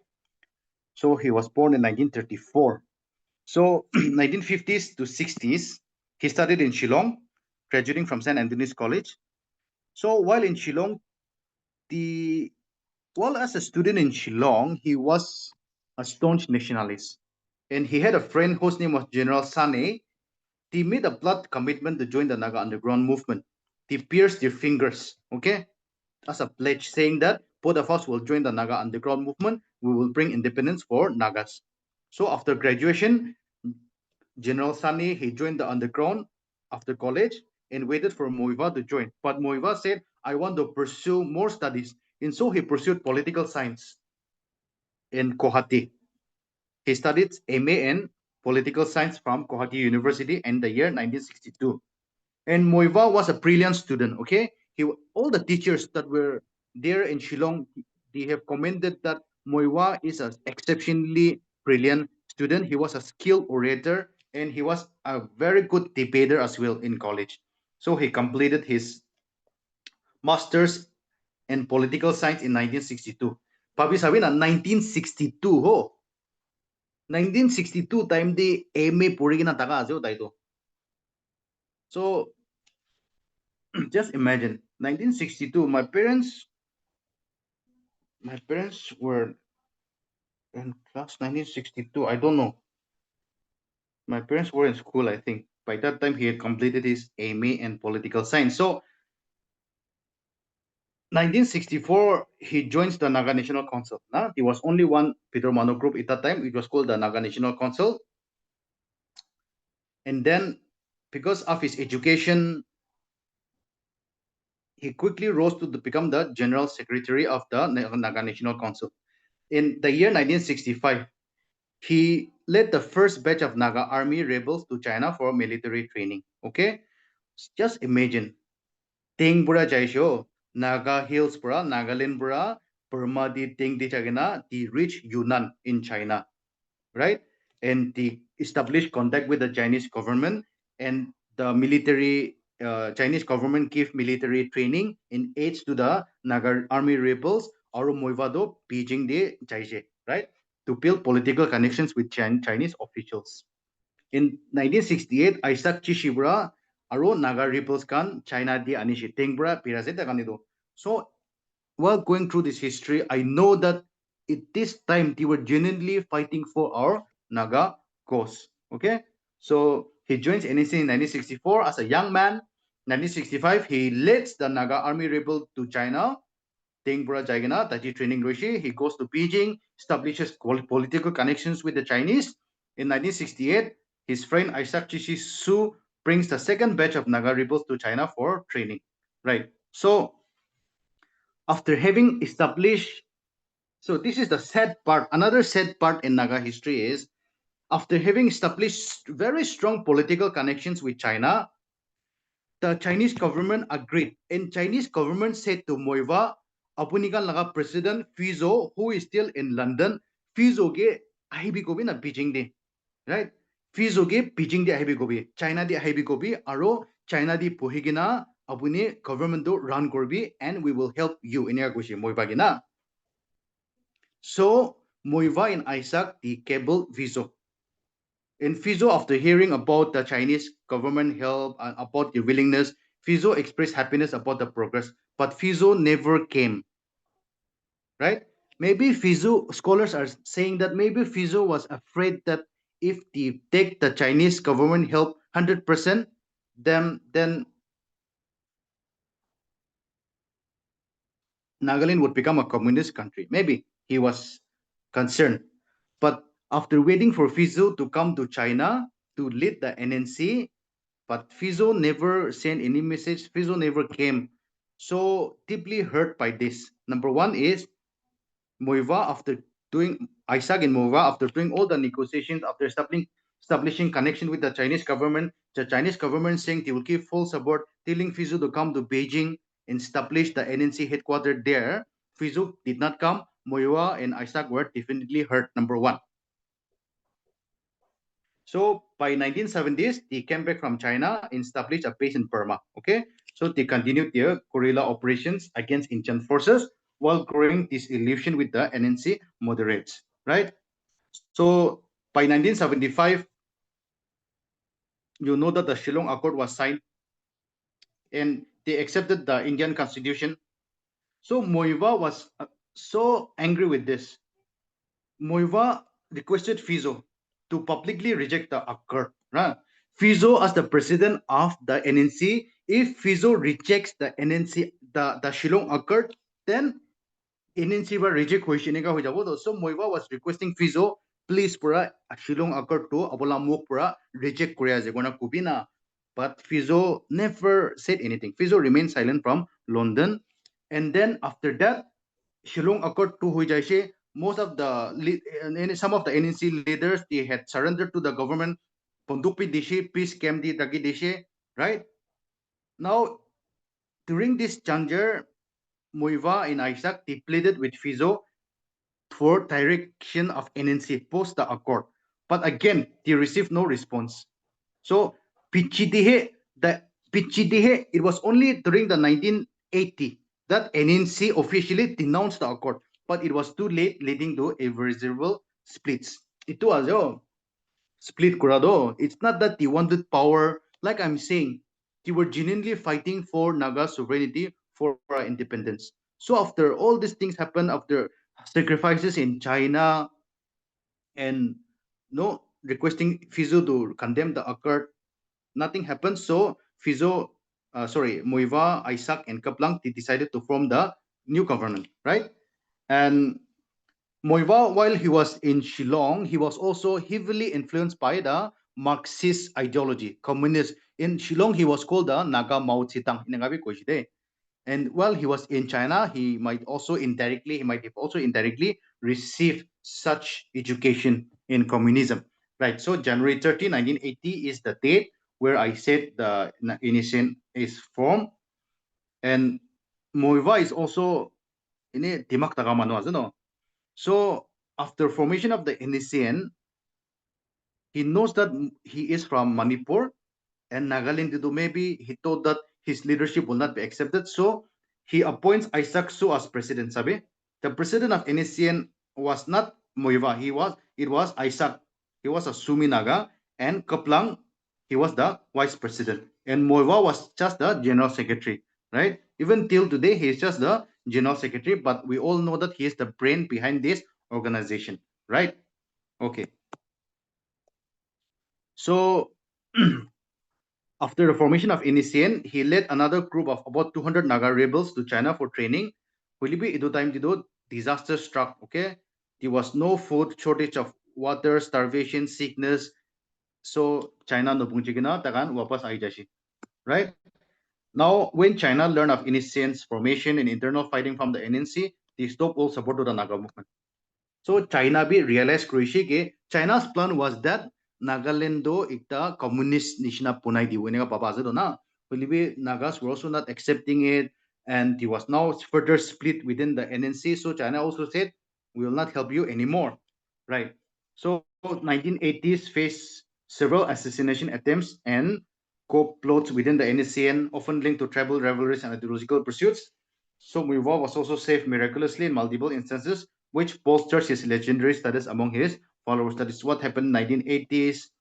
So he was born in 1934. So 1950s to 60s, he studied in Shillong, graduating from St. Anthony's College. So while in Shillong, as a student in Shillong, he was a staunch nationalist. And he had a friend whose name was General Sane. They made a blood commitment to join the Naga underground movement. They pierced their fingers, okay, as a pledge, saying that both of us will join the Naga underground movement. We will bring independence for Nagas. So after graduation, General Sani, he joined the underground after college and waited for Moiva to join. But Moiva said, I want to pursue more studies. And so he pursued political science in Kohati. He studied MA in political science from Kohati University in the year 1962. And Moiva was a brilliant student, okay? All the teachers that were there in Shillong, they have commented that Moiva is an exceptionally brilliant student. He was a skilled orator and he was a very good debater as well in college. So he completed his master's in political science in 1962. Papi sabi na 1962 ho. 1962 time di MA puri na taka ajo tayo. So just imagine 1962 my parents were in class 1962. I don't know, my parents were in school. I think by that time he had completed his MA in political science. So 1964 he joins the Naga National Council. There was only one Peter Mano group at that time. It was called the Naga National Council. And then because of his education, he quickly rose to become the general secretary of the Naga National Council. In the year 1965, he led the first batch of Naga army rebels to China for military training. Okay, just imagine. Ting bura jaisho, Naga Hills bura, Nagaland bura, Burma di Ting di Chagina, the reach Yunnan in China, right? And they established contact with the Chinese government, and the military Chinese government gave military training in aids to the Naga army rebels, Aru Moivado, Beijing de Jaishe, right? To build political connections with Chinese officials. In 1968, Isaac Chishibura, Aro Naga rebels kan China di Anishi Tengbura Piraseta Kanido. So while going through this history, I know that at this time they were genuinely fighting for our Naga cause. Okay, so he joins NAC in 1964 as a young man. 1965, he leads the Naga army rebel to China. Tengbura Jaigana, Taji training Roshi. He goes to Beijing, establishes political connections with the Chinese. In 1968, his friend Isaac Chishi Su brings the second batch of Naga rebels to China for training. Right. So after having established, so this is the sad part. Another sad part in Naga history is after having established very strong political connections with China, the Chinese government agreed. And Chinese government said to Moiva, Apunikan laga President Fizo, who is still in London, Fizo ge ahibi gobi na Beijing de, right? Fizo ge Beijing de ahibi gobi, China de ahibi gobi, aro China de pohigina apuni government do run korbi, and we will help you in your goshi Moiva gina. So Moiva and Isaac the cable Fizo. In Fizo, after hearing about the Chinese government help and about the willingness, Fizo expressed happiness about the progress, but Fizo never came. Right? Maybe Fizo scholars are saying that maybe Fizo was afraid that if they take the Chinese government help 100%, then Nagaland would become a communist country. Maybe he was concerned. But after waiting for Fizo to come to China to lead the NNC, but Fizo never sent any message. Fizo never came. So deeply hurt by this. Number one is Moiva after doing Isaac and Moiva after doing all the negotiations after establishing connection with the Chinese government saying they will give full support, telling Fizo to come to Beijing and establish the NNC headquarters there. Fizo did not come. Moiva and Isaac were definitely hurt. Number one. So by 1970s, they came back from China and established a base in Burma. Okay, so they continued their guerrilla operations against Indian forces while growing disillusion with the NNC moderates. Right. So by 1975, you know that the Shillong Accord was signed and they accepted the Indian Constitution. So Moiva was so angry with this. Moiva requested Fizo to publicly reject the accord. Right? Fizo, as the president of the NNC, if Fizo rejects the NNC, the Shillong Accord, then NNC will reject Hoishinega Hojabo. So Moiva was requesting Fizo, please pura Shillong Accord to Abola Mok pura reject Korea Zegona Kubina. But Fizo never said anything. Fizo remained silent from London. And then after that, Shillong Accord to Huijaishe, most of the some of the NNC leaders they had surrendered to the government. Pondupi Dishi, peace came the Dagi Dishi, right? Now, during this juncture, Moiva and Isaac they pleaded with Fizo for direction of NNC post the accord. But again, they received no response. So Pichidihe, it was only during the 1980 that NNC officially denounced the accord, but it was too late, leading to irreversible splits. Itu aja split kurado. It's not that they wanted power, like I'm saying, they were genuinely fighting for Naga sovereignty, for our independence. So after all these things happened, after sacrifices in China and no requesting Fizu to condemn the accord, nothing happened. So Fizo, Moiva, Isaac, and Kaplang, they decided to form the new government, right? And Moiva, while he was in Shillong, he was also heavily influenced by the Marxist ideology, communist. In Shillong, he was called the Naga Mao Zedong. And while he was in China, he might have also indirectly received such education in communism. Right. So January 30, 1980 is the date where I said the initiation is formed. And Moiva is also ini Timak Tagamano, no? So after formation of the NSCN, he knows that he is from Manipur and Nagaland. Maybe he thought that his leadership will not be accepted. So he appoints Isaac Su as president. Sabi, the president of NSCN was not Moiva. It was Isaac. He was a Sumi Naga, and Kaplang, he was the vice president. And Moiva was just the general secretary, right? Even till today, he is just the general secretary, but we all know that he is the brain behind this organization, right? Okay. So After the formation of NECN, he led another group of about 200 Naga rebels to China for training. Wilibi idu time dido disaster struck. Okay, there was no food, shortage of water, starvation, sickness. So China no bungjigina tagan wapas aijashi. Right? Now, when China learned of NECN's formation and internal fighting from the NNC, they stopped all support to the Naga movement. So China be realized crucially ke China's plan was that Nagaland do ikta communist nishina punai di wenega papa do na. Believe Nagas were also not accepting it, and it was now further split within the NNC. So China also said, "We will not help you anymore." Right. So 1980s faced several assassination attempts and coup plots within the NSCN, often linked to tribal rivalries and ideological pursuits. So Muiwa was also saved miraculously in multiple instances, which bolsters his legendary status among his followers. That is what happened in 1980s,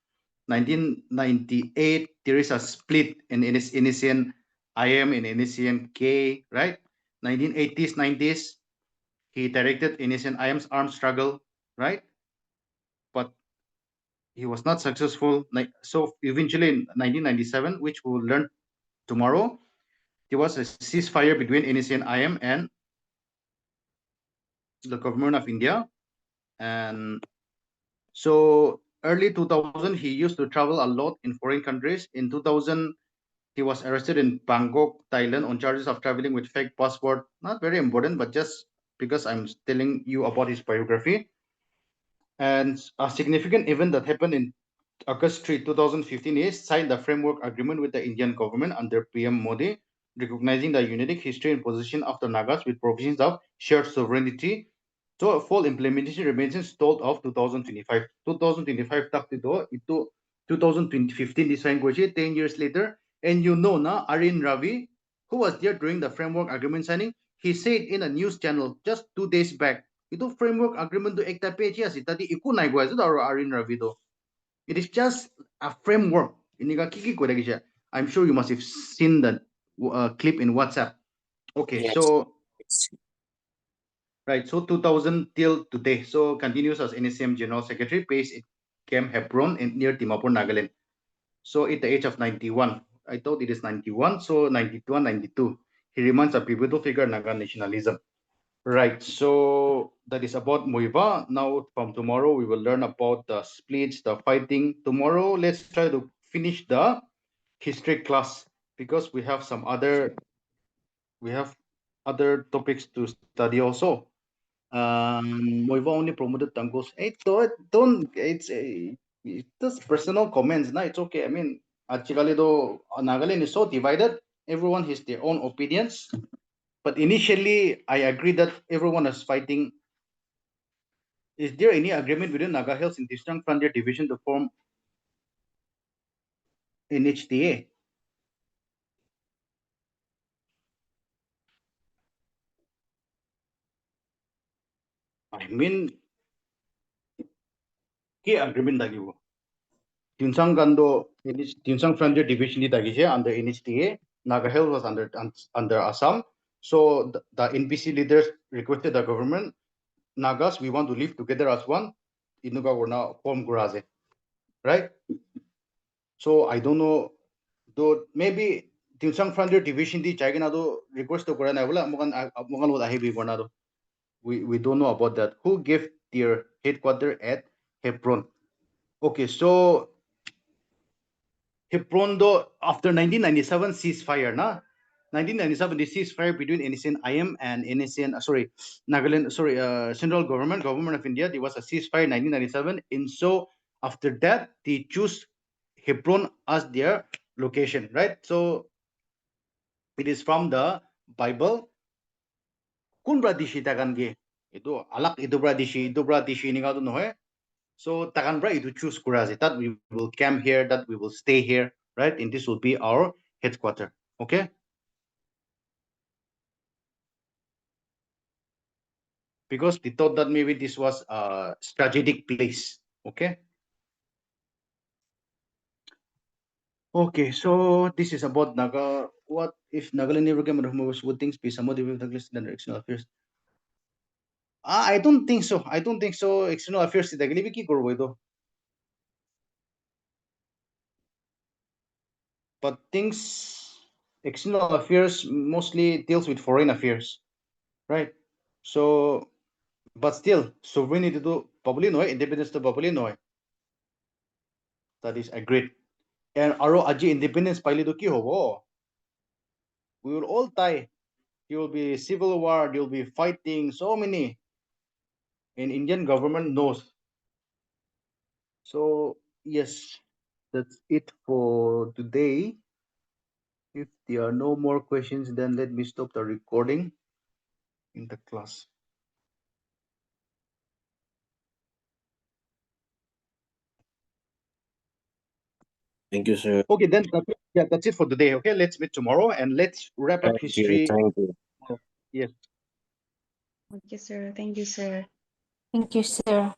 1998. There is a split in NSCN IM and NSCN K, right? 1980s, 90s, he directed NSCN IM's armed struggle, right? But he was not successful. So eventually in 1997, which we'll learn tomorrow, there was a ceasefire between NSCN IM and the government of India. And so early 2000, he used to travel a lot in foreign countries. In 2000, he was arrested in Bangkok, Thailand on charges of traveling with fake passport. Not very important, but just because I'm telling you about his biography. And a significant event that happened in August 3, 2015 is signed the framework agreement with the Indian government under PM Modi, recognizing the unique history and position of the Nagas with provisions of shared sovereignty. So full implementation remains stalled of 2025. 2025 tak itu 2015 design 10 years later. And you know na Arin Ravi, who was there during the framework agreement signing, he said in a news channel just 2 days back, itu framework agreement to ekta page asi tadi iku nai gwa Arin Ravi do. It is just a framework. I'm sure you must have seen that clip in WhatsApp. Okay, Yes. so Yes. right, so 2000 till today. So continues as NSM General Secretary, based in Camp Hebron near Dimapur, Nagaland. So at the age of 91, I thought it is 91, so 92 and 92. He remains a pivotal figure in Naga nationalism. Right, so that is about Muiva. Now from tomorrow, we will learn about the splits, the fighting. Tomorrow, let's try to finish the history class because we have other topics to study also. Moiva only promoted Tangos. Hey, don't it's just personal comments. No, it's okay. I mean, actually, though, Nagaland is so divided. Everyone has their own opinions. But initially, I agree that everyone is fighting. Is there any agreement within Naga Hills and Eastern Frontier Division to form an HTA? I mean, key agreement lagi wo. Tinsang Gando, Tinsang Frontier Division di tagi siya under NHTA. Naga Hill was under Assam. So the NPC leaders requested the government, Nagas, we want to live together as one. Inuga were now form Guraze, right? So I don't know, though maybe Tinsang Frontier Division di China do request to Kurana wala mukan wala heavy Granado. We don't know about that. Who gave their headquarters at Hebron? Okay, so Hebron do after 1997 ceasefire na. 1997 the ceasefire between NSN IM and NSN Nagaland central government of India. There was a ceasefire in 1997, and so after that they choose Hebron as their location, right? So it is from the Bible. Kun bradishi tagan ge itu alak itu bradishi ni kado nohe. So tagan bra itu choose kurazi that we will camp here, that we will stay here, right? And this will be our headquarter. Okay. Because they thought that maybe this was a strategic place. Okay. Okay, so this is about Naga. What if Nagaland never came out of would things be somewhat with the external affairs? I don't think so. I don't think so. External affairs is actually ki korbo ito. but external affairs mostly deals with foreign affairs, right? So, but still, sovereignty to probably no, independence to probably no. That is agreed. And aro aji independence paili to ki hobo? We will all die. There will be civil war. There will be fighting. So many. And Indian government knows. So yes, that's it for today. If there are no more questions, then let me stop the recording in the class. Thank you, sir. Okay, then that's it for today. Okay, let's meet tomorrow and let's wrap up Thank you. history. Thank you. Yes. Thank you, sir. Thank you, sir. Thank you, sir.